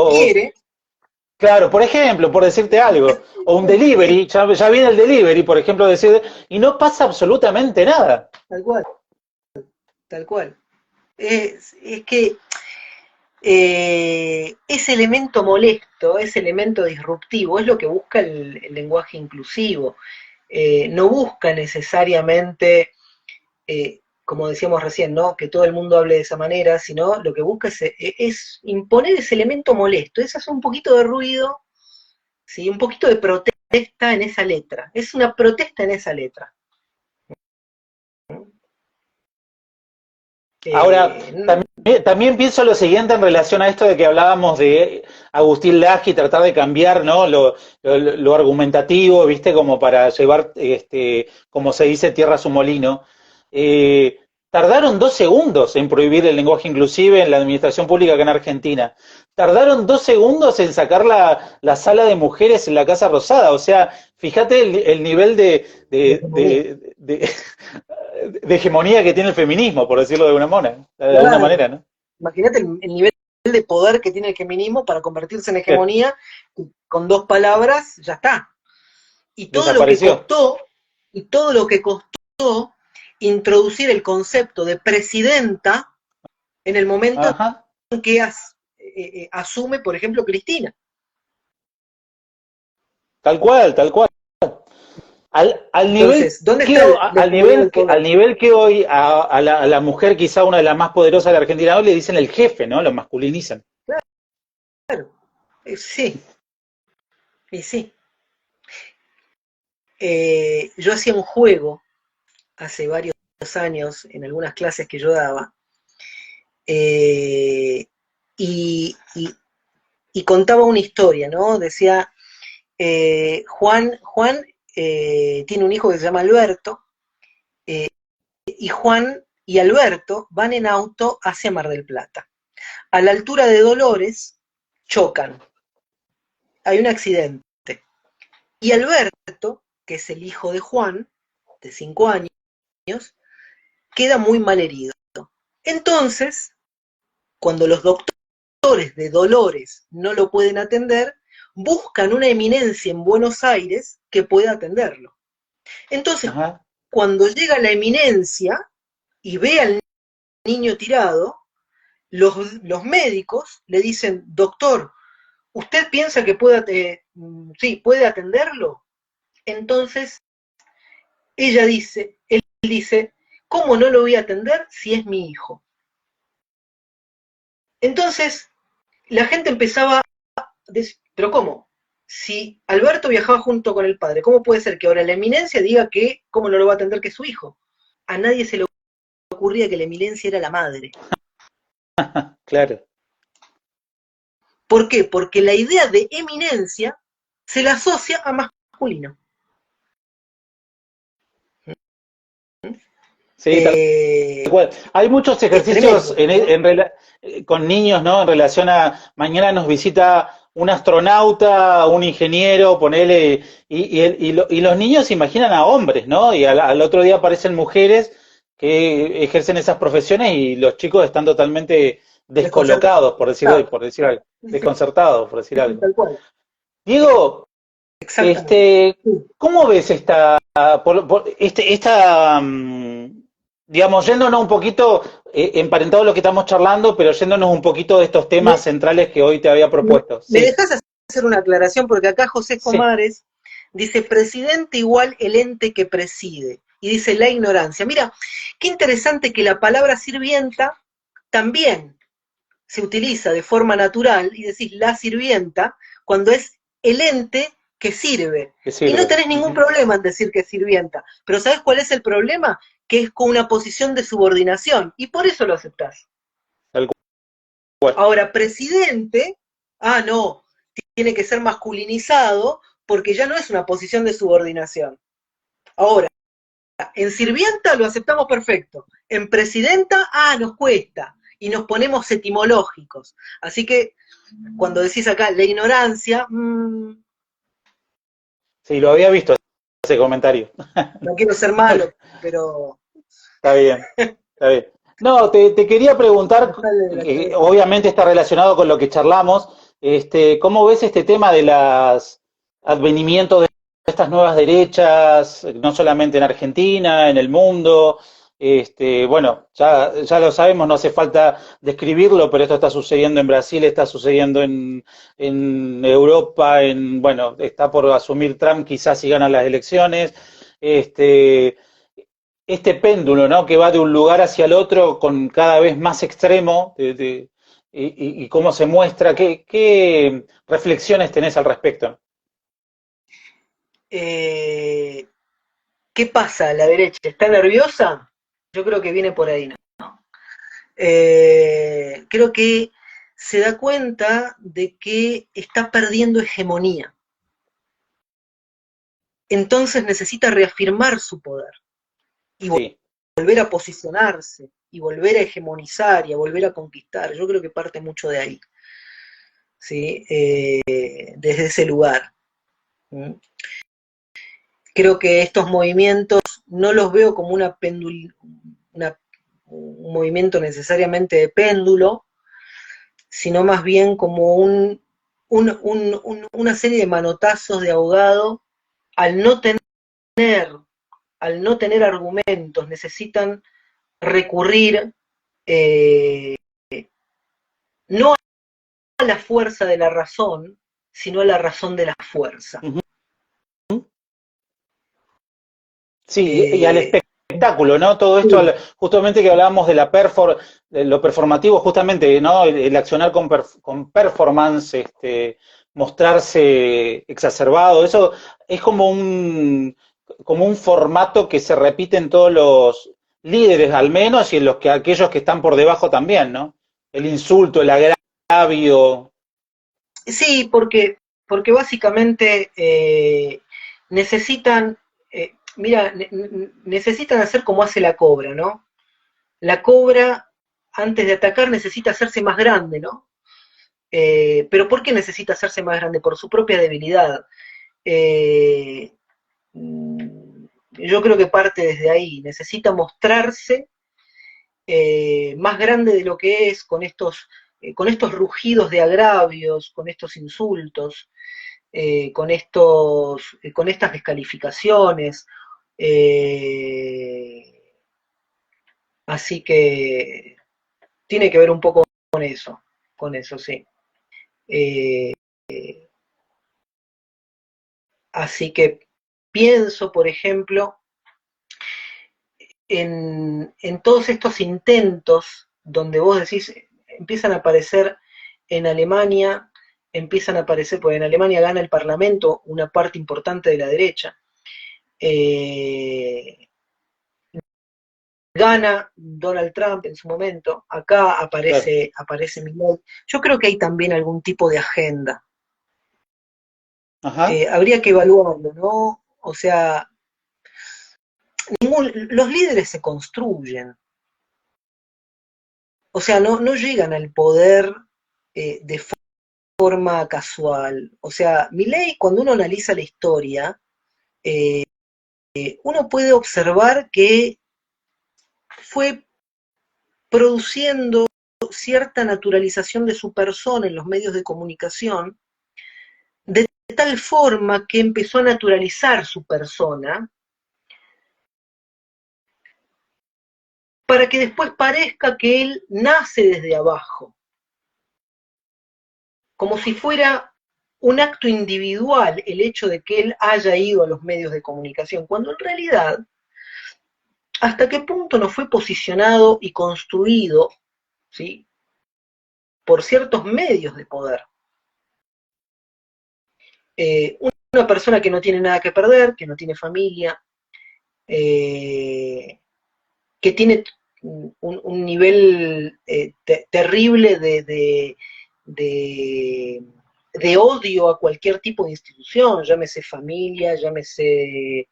Claro, por ejemplo, por decirte algo, o un delivery, ya viene el delivery, por ejemplo, decir, y no pasa absolutamente nada. Tal cual, tal cual. Es que ese elemento molesto, ese elemento disruptivo, es lo que busca el lenguaje inclusivo. No busca necesariamente, como decíamos recién, ¿no? Que todo el mundo hable de esa manera, sino lo que busca es imponer ese elemento molesto, es hacer un poquito de ruido, ¿sí? Un poquito de protesta en esa letra. Es una protesta en esa letra. Ahora, también pienso lo siguiente en relación a esto de que hablábamos de Agustín Laje y tratar de cambiar, ¿no? Lo argumentativo, ¿viste? Como para llevar, como se dice, tierra a su molino. Tardaron 2 segundos en prohibir el lenguaje inclusive en la administración pública acá en Argentina. Tardaron 2 segundos en sacar la sala de mujeres en la Casa Rosada. O sea, fíjate el nivel de hegemonía que tiene el feminismo, por decirlo de alguna manera, ¿no? Imagínate el nivel de poder que tiene el feminismo para convertirse en hegemonía, con 2 palabras, ya está. Y todo lo que costó introducir el concepto de presidenta en el momento en que asume, por ejemplo, Cristina. Tal cual, tal cual. Al nivel Entonces, ¿dónde que, está la hegemonía del al poder? nivel que hoy a la mujer, quizá una de las más poderosas de la Argentina, hoy le dicen el jefe, ¿no? Lo masculinizan. Claro, sí, y sí. Yo hacía un juego hace varios años en algunas clases que yo daba, eh, y, y- y contaba una historia, ¿no? Decía, Juan tiene un hijo que se llama Alberto, y Juan y Alberto van en auto hacia Mar del Plata. A la altura de Dolores chocan, hay un accidente. Y Alberto, que es el hijo de Juan, de 5 años, queda muy mal herido. Entonces, cuando los doctores de Dolores no lo pueden atender, buscan una eminencia en Buenos Aires que pueda atenderlo. Entonces, Ajá. cuando llega la eminencia y ve al niño tirado, los médicos le dicen, doctor, ¿usted piensa que sí, puede atenderlo? Entonces, él dice, ¿cómo no lo voy a atender si es mi hijo? Entonces, la gente empezaba a decir, ¿pero cómo? Si Alberto viajaba junto con el padre, ¿cómo puede ser que ahora la eminencia diga que cómo no lo va a atender que es su hijo? A nadie se le ocurría que la eminencia era la madre. Claro. ¿Por qué? Porque la idea de eminencia se la asocia a masculino. Sí, tal cual. Hay muchos Es ejercicios tremendo, ¿no? con niños, ¿no? En relación a mañana nos visita un astronauta, un ingeniero, ponele, y los niños se imaginan a hombres, ¿no? Y al otro día aparecen mujeres que ejercen esas profesiones y los chicos están totalmente Desconcertado. descolocados, por decir algo, desconcertados, por decir algo. Tal cual. Diego, Exactamente. Sí. ¿cómo ves digamos, yéndonos un poquito, emparentado a lo que estamos charlando, pero yéndonos un poquito de estos temas Me, centrales que hoy te había propuesto? ¿Me Sí, dejas hacer una aclaración? Porque acá José sí, Comares dice, presidente igual el ente que preside. Y dice la ignorancia. Mira, qué interesante que la palabra sirvienta también se utiliza de forma natural y decís la sirvienta cuando es el ente que sirve. que Y no sirve. tenés ningún Ujú. problema en decir que es sirvienta. Pero ¿sabés cuál es el problema? Que es con una posición de subordinación. Y por eso lo aceptás. Tal cual. Ahora, presidente, no, tiene que ser masculinizado porque ya no es una posición de subordinación. Ahora, en sirvienta lo aceptamos perfecto. En presidenta, nos cuesta. Y nos ponemos etimológicos. Así que cuando decís acá la ignorancia, Sí, lo había visto ese comentario. no quiero ser malo, pero Está bien, está bien. No, te quería preguntar, no sale de la cabeza. obviamente está relacionado con lo que charlamos, ¿cómo ves este tema de las advenimiento de estas nuevas derechas, no solamente en Argentina, en el mundo? Bueno, ya lo sabemos, no hace falta describirlo, pero esto está sucediendo en Brasil, está sucediendo en Europa, bueno, está por asumir Trump quizás si gana las elecciones. Este, este péndulo, ¿no? Que va de un lugar hacia el otro con cada vez más extremo y cómo se muestra. ¿Qué reflexiones tenés al respecto? Eh, ¿Qué pasa a la derecha? ¿Está nerviosa? Yo creo que viene por ahí, ¿no? Creo que se da cuenta de que está perdiendo hegemonía. Entonces necesita reafirmar su poder y Sí, volver a posicionarse y volver a hegemonizar y a volver a conquistar. Yo creo que parte mucho de ahí, ¿sí? Desde ese lugar. ¿Mm? Creo que estos movimientos no los veo como una, un movimiento necesariamente de péndulo, sino más bien como una serie de manotazos de ahogado al no tener, al no tener argumentos, necesitan recurrir no la fuerza de la razón, sino a la razón de la fuerza. Sí, y al espectáculo, ¿no? Todo esto, Sí. justamente que hablábamos de lo performativo, justamente, ¿no? El accionar con performance, mostrarse exacerbado, eso es como un formato que se repite en todos los líderes, al menos, y en aquellos que están por debajo también, ¿no? El insulto, el agravio. Sí, porque básicamente necesitan, mira, necesitan hacer como hace la cobra, ¿no? La cobra, antes de atacar, necesita hacerse más grande, ¿no? Pero ¿por qué necesita hacerse más grande? Por su propia debilidad. Eh, yo creo que parte desde ahí. Necesita mostrarse más grande de lo que es con estos rugidos de agravios, con estos insultos, con estas descalificaciones. Eh, así que tiene que ver un poco con eso, sí. Eh, así que pienso, por ejemplo, en todos estos intentos donde vos decís, empiezan a aparecer en Alemania, empiezan a aparecer, porque en Alemania gana el Parlamento una parte importante de la derecha, eh, gana Donald Trump en su momento, acá Claro. aparece Milley. Yo creo que hay también algún tipo de agenda. Ajá. Habría que evaluarlo, ¿no? O sea, los líderes se construyen, o sea, no llegan al poder de forma casual. O sea, Milley, cuando uno analiza la historia, uno puede observar que fue produciendo cierta naturalización de su persona en los medios de comunicación, de tal forma que empezó a naturalizar su persona, para que después parezca que él nace desde abajo, como si fuera un acto individual el hecho de que él haya ido a los medios de comunicación, cuando en realidad, hasta qué punto no fue posicionado y construido, ¿sí?, por ciertos medios de poder. Una persona que no tiene nada que perder, que no tiene familia, eh, que tiene un nivel terrible de odio a cualquier tipo de institución, llámese familia, llámese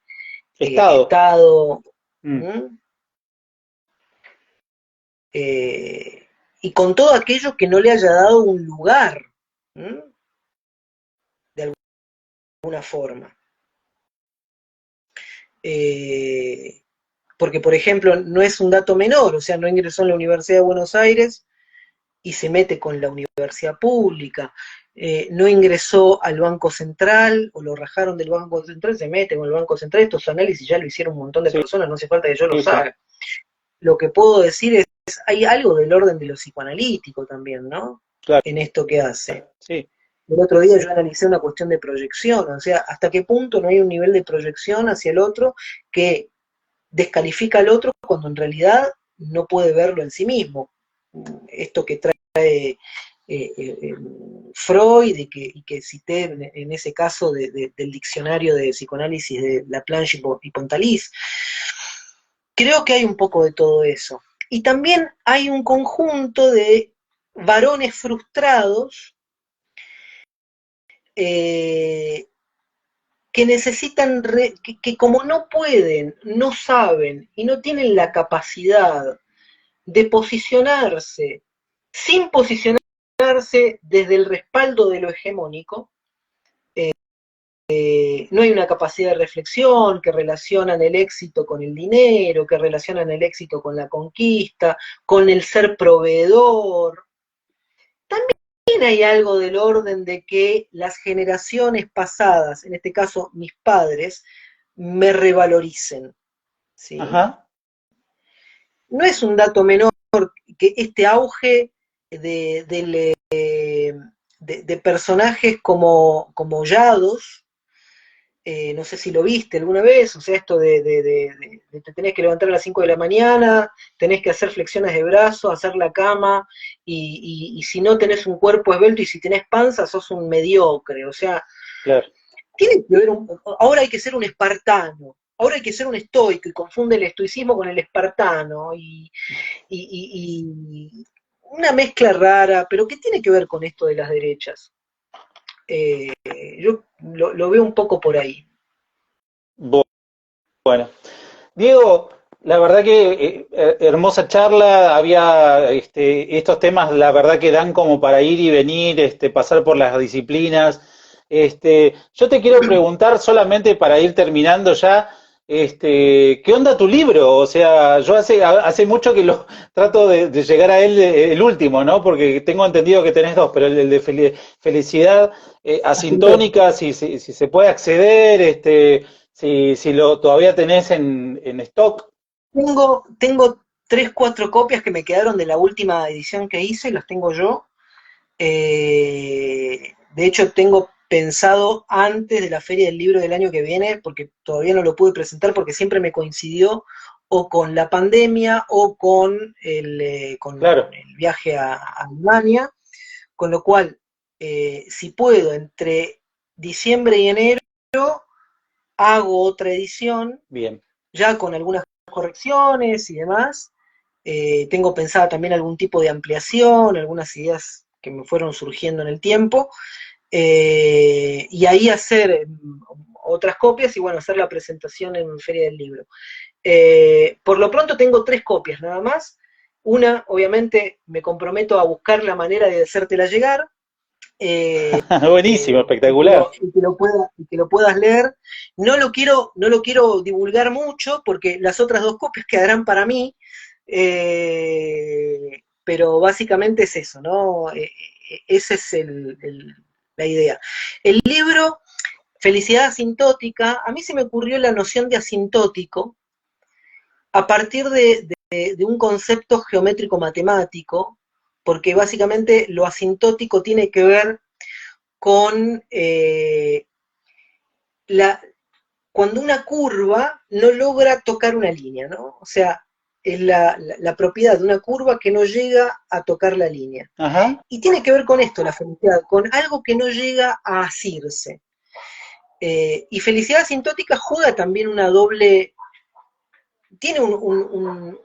Estado. Estado, Mm. y con todo aquello que no le haya dado un lugar, de alguna forma. Porque, por ejemplo, no es un dato menor, o sea, no ingresó en la Universidad de Buenos Aires y se mete con la universidad pública, no ingresó al Banco Central o lo rajaron del Banco Central, se mete con el Banco Central. Estos análisis ya lo hicieron un montón de Sí, personas, no hace falta que yo los sí. haga. Lo que puedo decir es, hay algo del orden de lo psicoanalítico también, ¿no? Claro, En esto que hace. sí. El otro día yo analicé una cuestión de proyección, o sea, hasta qué punto no hay un nivel de proyección hacia el otro que descalifica al otro cuando en realidad no puede verlo en sí mismo. Esto que trae Freud y que cité en ese caso del diccionario de psicoanálisis de Laplanche y Pontalis. Creo que hay un poco de todo eso. Y también hay un conjunto de varones frustrados eh, que necesitan, que como no pueden, no saben y no tienen la capacidad de posicionarse sin posicionarse desde el respaldo de lo hegemónico, no hay una capacidad de reflexión, que relacionan el éxito con el dinero, que relacionan el éxito con la conquista, con el ser proveedor. También hay algo del orden de que las generaciones pasadas, en este caso mis padres, me revaloricen, ¿sí? Ajá. No es un dato menor que este auge del de personajes como Yados. No sé si lo viste alguna vez, o sea, esto de te tenés que levantar a las 5 de la mañana, tenés que hacer flexiones de brazo, hacer la cama, y si no tenés un cuerpo esbelto y si tenés panza, sos un mediocre, o sea, Claro. tiene que ver, ahora hay que ser un espartano, ahora hay que ser un estoico, y confunde el estoicismo con el espartano, y una mezcla rara, pero ¿qué tiene que ver con esto de las derechas? Yo lo veo un poco por ahí. Bueno, Diego, la verdad que hermosa charla, había estos temas, la verdad que dan como para ir y venir, pasar por las disciplinas. Yo te quiero preguntar solamente para ir terminando ya, ¿qué onda tu libro? O sea, yo hace mucho que lo trato de llegar a él, el último, ¿no? Porque tengo entendido que tenés dos, pero el de felicidad asintónica, si se puede acceder, si lo todavía tenés en stock. Tengo 3, 4 copias que me quedaron de la última edición que hice, las tengo yo. De hecho, tengo pensado antes de la Feria del Libro del año que viene, porque todavía no lo pude presentar porque siempre me coincidió o con la pandemia o con Claro. el viaje a Alemania, con lo cual, si puedo, entre diciembre y enero, hago otra edición, Bien. ya con algunas correcciones y demás. Tengo pensada también algún tipo de ampliación, algunas ideas que me fueron surgiendo en el tiempo, y ahí hacer otras copias y bueno, hacer la presentación en Feria del Libro. Por lo pronto tengo 3 copias nada más. Una, obviamente, me comprometo a buscar la manera de hacértela llegar, Buenísimo, y que espectacular. y que lo puedas leer. No lo quiero divulgar mucho porque las otras 2 copias quedarán para mí, pero básicamente es eso, ¿no? Esa es la idea. El libro, Felicidad Asintótica, a mí se me ocurrió la noción de asintótico a partir de un concepto geométrico matemático, porque básicamente lo asintótico tiene que ver con la, cuando una curva no logra tocar una línea, ¿no? O sea, es la propiedad de una curva que no llega a tocar la línea. Ajá. Y tiene que ver con esto, la felicidad, con algo que no llega a asirse. Y felicidad asintótica juega también una doble, tiene un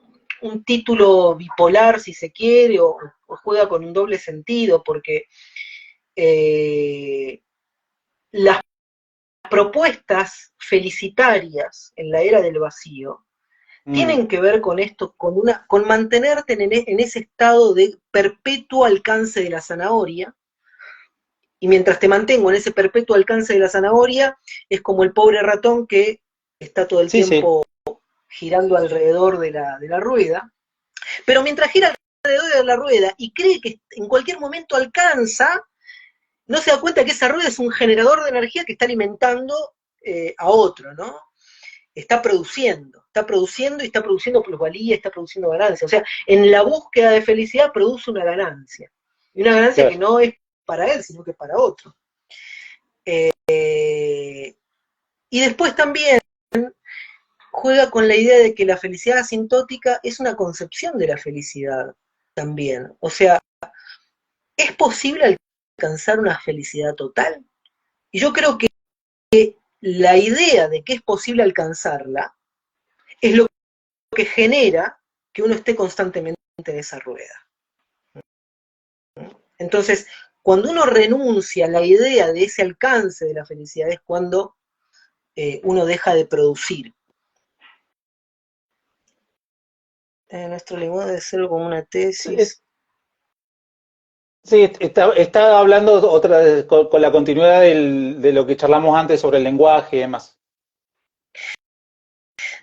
título bipolar, si se quiere, o juega con un doble sentido, porque eh, las propuestas felicitarias en la era del vacío Mm. tienen que ver con esto, con mantenerte en ese estado de perpetuo alcance de la zanahoria, y mientras te mantengo en ese perpetuo alcance de la zanahoria, es como el pobre ratón que está todo el Sí, sí. tiempo girando alrededor de la rueda, pero mientras gira alrededor de la rueda y cree que en cualquier momento alcanza, no se da cuenta que esa rueda es un generador de energía que está alimentando a otro, ¿no? Está produciendo y está produciendo plusvalía, está produciendo ganancia. O sea, en la búsqueda de felicidad produce una ganancia. Y una ganancia que Claro. no es para él, sino que es para otro. Y después también juega con la idea de que la felicidad asintótica es una concepción de la felicidad también. O sea, ¿es posible alcanzar una felicidad total? Y yo creo que la idea de que es posible alcanzarla es lo que genera que uno esté constantemente en esa rueda. Entonces, cuando uno renuncia a la idea de ese alcance de la felicidad es cuando uno deja de producir. Nuestro lenguaje debe ser como una Es- tesis. sí, está hablando otra vez con la continuidad de lo que charlamos antes sobre el lenguaje y demás.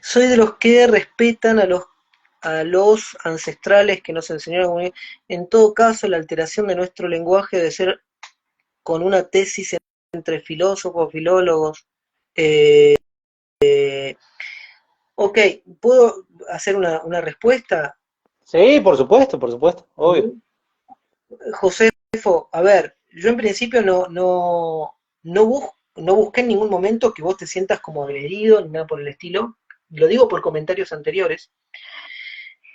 Soy de los que respetan a los ancestrales que nos enseñaron. En todo caso, la alteración de nuestro lenguaje debe ser con una tesis entre filósofos, filólogos. Eh, ok, ¿puedo hacer una respuesta? Sí, por supuesto, obvio. Josefo, a ver, yo en principio no busqué en ningún momento que vos te sientas como agredido ni nada por el estilo. Lo digo por comentarios anteriores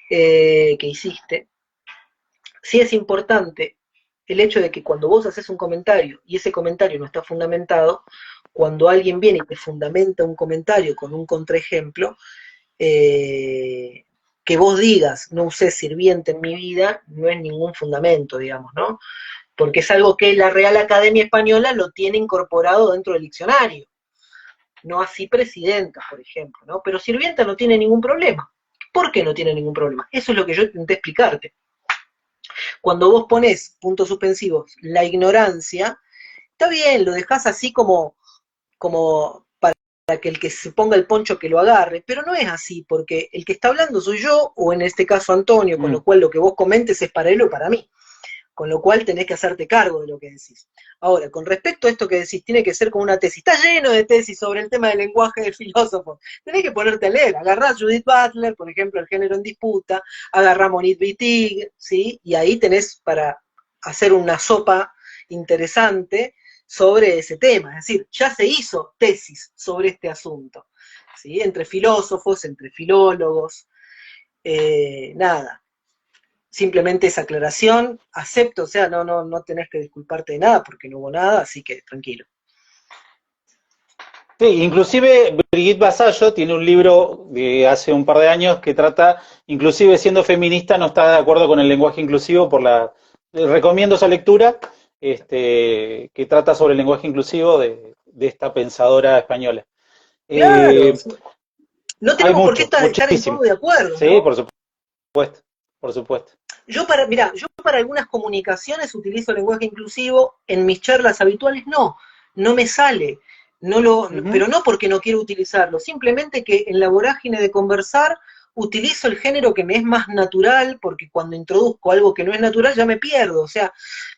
que hiciste. Sí es importante el hecho de que cuando vos haces un comentario y ese comentario no está fundamentado, cuando alguien viene y te fundamenta un comentario con un contraejemplo, que vos digas, no usé sirviente en mi vida, no es ningún fundamento, digamos, ¿no? Porque es algo que la Real Academia Española lo tiene incorporado dentro del diccionario, no así presidenta, por ejemplo, ¿no? Pero sirvienta no tiene ningún problema. ¿Por qué no tiene ningún problema? Eso es lo que yo intenté explicarte. Cuando vos ponés puntos suspensivos la ignorancia, está bien, lo dejás así como para que el que se ponga el poncho que lo agarre, pero no es así, porque el que está hablando soy yo, o en este caso Antonio, con lo cual lo que vos comentes es para él o para mí, con lo cual tenés que hacerte cargo de lo que decís. Ahora, con respecto a esto que decís, tiene que ser como una tesis, está lleno de tesis sobre el tema del lenguaje de filósofos, tenés que ponerte a leer, agarrá a Judith Butler, por ejemplo, El género en disputa, agarrá a Monique Wittig, ¿sí? Y ahí tenés para hacer una sopa interesante sobre ese tema, es decir, ya se hizo tesis sobre este asunto, ¿sí? Entre filósofos, entre filólogos, nada, simplemente esa aclaración, acepto, o sea, no tenés que disculparte de nada porque no hubo nada, así que tranquilo. Sí, inclusive Brigitte Vasallo tiene un libro de hace un par de años que trata, inclusive siendo feminista, no está de acuerdo con el lenguaje inclusivo recomiendo esa lectura, que trata sobre el lenguaje inclusivo de esta pensadora española. Claro, Eh, no Hay tenemos por qué mucho, estar en todo muchísimo. de acuerdo, Sí, ¿no? supuesto, por supuesto. Yo para algunas comunicaciones utilizo lenguaje inclusivo, en mis charlas habituales no me sale, Ujú. pero no porque no quiero utilizarlo, simplemente que en la vorágine de conversar utilizo el género que me es más natural, porque cuando introduzco algo que no es natural ya me pierdo, o sea,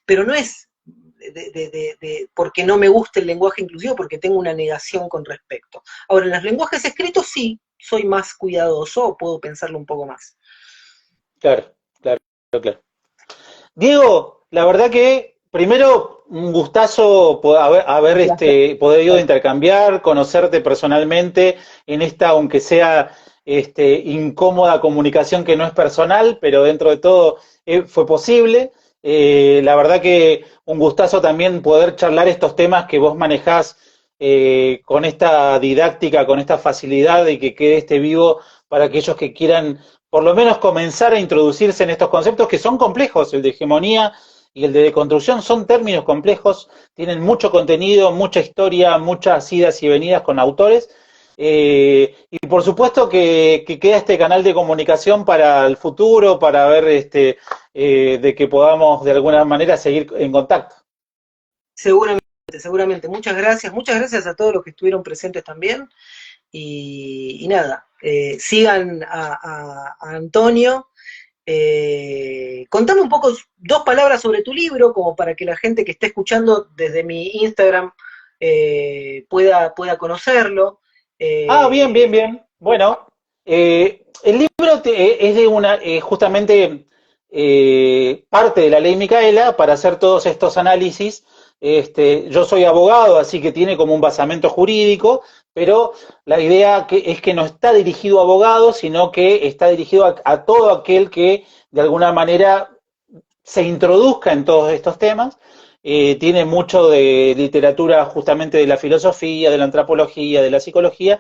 pero no es porque no me guste el lenguaje inclusivo, porque tengo una negación con respecto. Ahora, en los lenguajes escritos sí, soy más cuidadoso, o puedo pensarlo un poco más. Claro, claro, claro. Diego, la verdad que primero un gustazo haber Un placer. podido intercambiar, conocerte personalmente en esta, aunque sea incómoda comunicación que no es personal, pero dentro de todo fue posible. La verdad que un gustazo también poder charlar estos temas que vos manejás con esta didáctica, con esta facilidad y que quede vivo para aquellos que quieran por lo menos comenzar a introducirse en estos conceptos que son complejos, el de hegemonía y el de deconstrucción son términos complejos, tienen mucho contenido, mucha historia, muchas idas y venidas con autores, y por supuesto que queda este canal de comunicación para el futuro, para ver de que podamos de alguna manera seguir en contacto. Seguramente, seguramente. Muchas gracias a todos los que estuvieron presentes también. Y nada, sigan a Antonio. Contame un poco, dos palabras sobre tu libro, como para que la gente que esté escuchando desde mi Instagram pueda conocerlo. Ah, bien, bien, Eh, bien. Bueno, el libro es de una, justamente parte de la ley Micaela para hacer todos estos análisis. Yo soy abogado, así que tiene como un basamento jurídico, pero la idea es que no está dirigido a abogados, sino que está dirigido a todo aquel que de alguna manera se introduzca en todos estos temas. Tiene mucho de literatura justamente de la filosofía, de la antropología, de la psicología,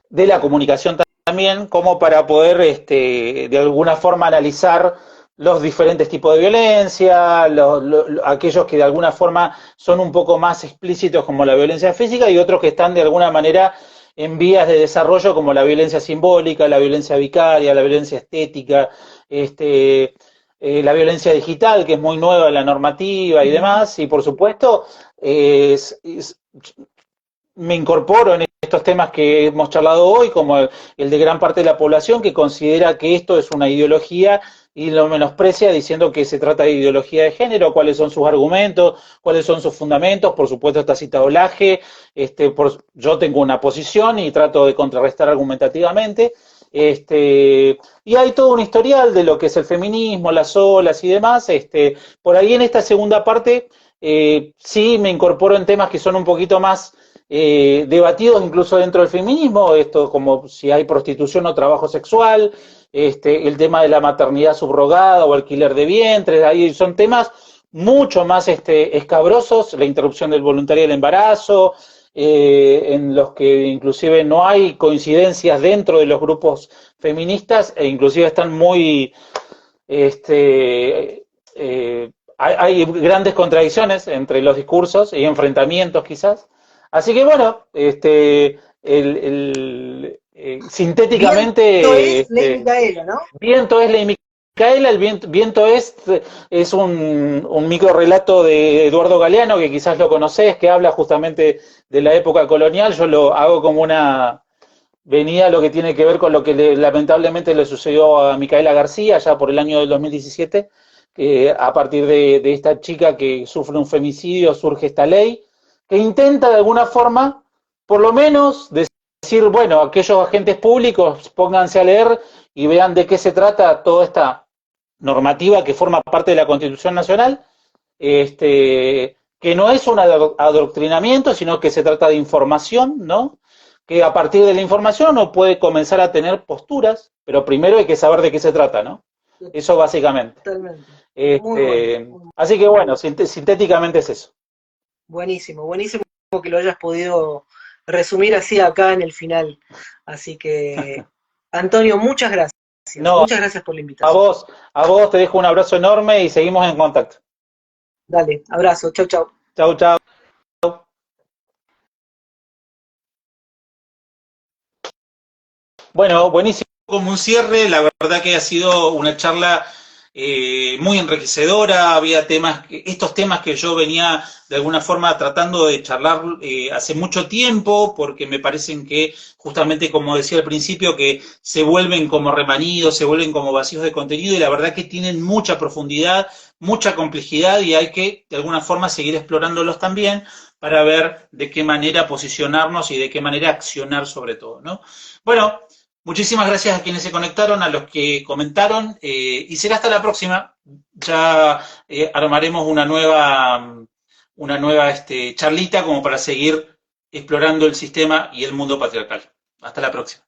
de la comunicación también, como para poder de alguna forma analizar los diferentes tipos de violencia, aquellos que de alguna forma son un poco más explícitos como la violencia física y otros que están de alguna manera en vías de desarrollo como la violencia simbólica, la violencia vicaria, la violencia estética, la violencia digital, que es muy nueva en la normativa y demás, y por supuesto me incorporo en estos temas que hemos charlado hoy, como el de gran parte de la población que considera que esto es una ideología y lo menosprecia diciendo que se trata de ideología de género, cuáles son sus argumentos, cuáles son sus fundamentos, por supuesto está citado Laje, yo tengo una posición y trato de contrarrestar argumentativamente, y hay todo un historial de lo que es el feminismo, las olas y demás, por ahí en esta segunda parte sí me incorporo en temas que son un poquito más debatidos incluso dentro del feminismo, esto como si hay prostitución o trabajo sexual, el tema de la maternidad subrogada o alquiler de vientres, ahí son temas mucho más escabrosos, la interrupción del voluntario del embarazo, en los que inclusive no hay coincidencias dentro de los grupos feministas e inclusive están muy hay grandes contradicciones entre los discursos y enfrentamientos quizás. Así que bueno, Viento sintéticamente, es Ley Micaela, ¿no? viento es la Micaela, el viento es un micro relato de Eduardo Galeano, que quizás lo conocés, que habla justamente de la época colonial. Yo lo hago como una venía lo que tiene que ver con lo que lamentablemente le sucedió a Micaela García ya por el año del 2017, que a partir de esta chica que sufre un femicidio surge esta ley, que intenta de alguna forma, por lo menos, decir, bueno, aquellos agentes públicos pónganse a leer y vean de qué se trata toda esta normativa que forma parte de la Constitución Nacional, que no es un adoctrinamiento, sino que se trata de información, ¿no? Que a partir de la información uno puede comenzar a tener posturas, pero primero hay que saber de qué se trata, ¿no? Eso básicamente. Totalmente. Muy bueno. Así que bueno, sintéticamente es eso. Buenísimo, buenísimo que lo hayas podido resumir así acá en el final. Así que, Antonio, muchas gracias. No, Muchas gracias por la invitación. a vos te dejo un abrazo enorme y seguimos en contacto. Dale, abrazo, chau, chau. Chau, chau. Bueno, buenísimo como un cierre, la verdad que ha sido una charla muy enriquecedora, había temas, estos temas que yo venía de alguna forma tratando de charlar hace mucho tiempo, porque me parecen que justamente como decía al principio, que se vuelven como remanidos, se vuelven como vacíos de contenido y la verdad que tienen mucha profundidad, mucha complejidad y hay que de alguna forma seguir explorándolos también para ver de qué manera posicionarnos y de qué manera accionar sobre todo, ¿no? Bueno, muchísimas gracias a quienes se conectaron, a los que comentaron, y será hasta la próxima. Ya armaremos una nueva charlita como para seguir explorando el sistema y el mundo patriarcal. Hasta la próxima.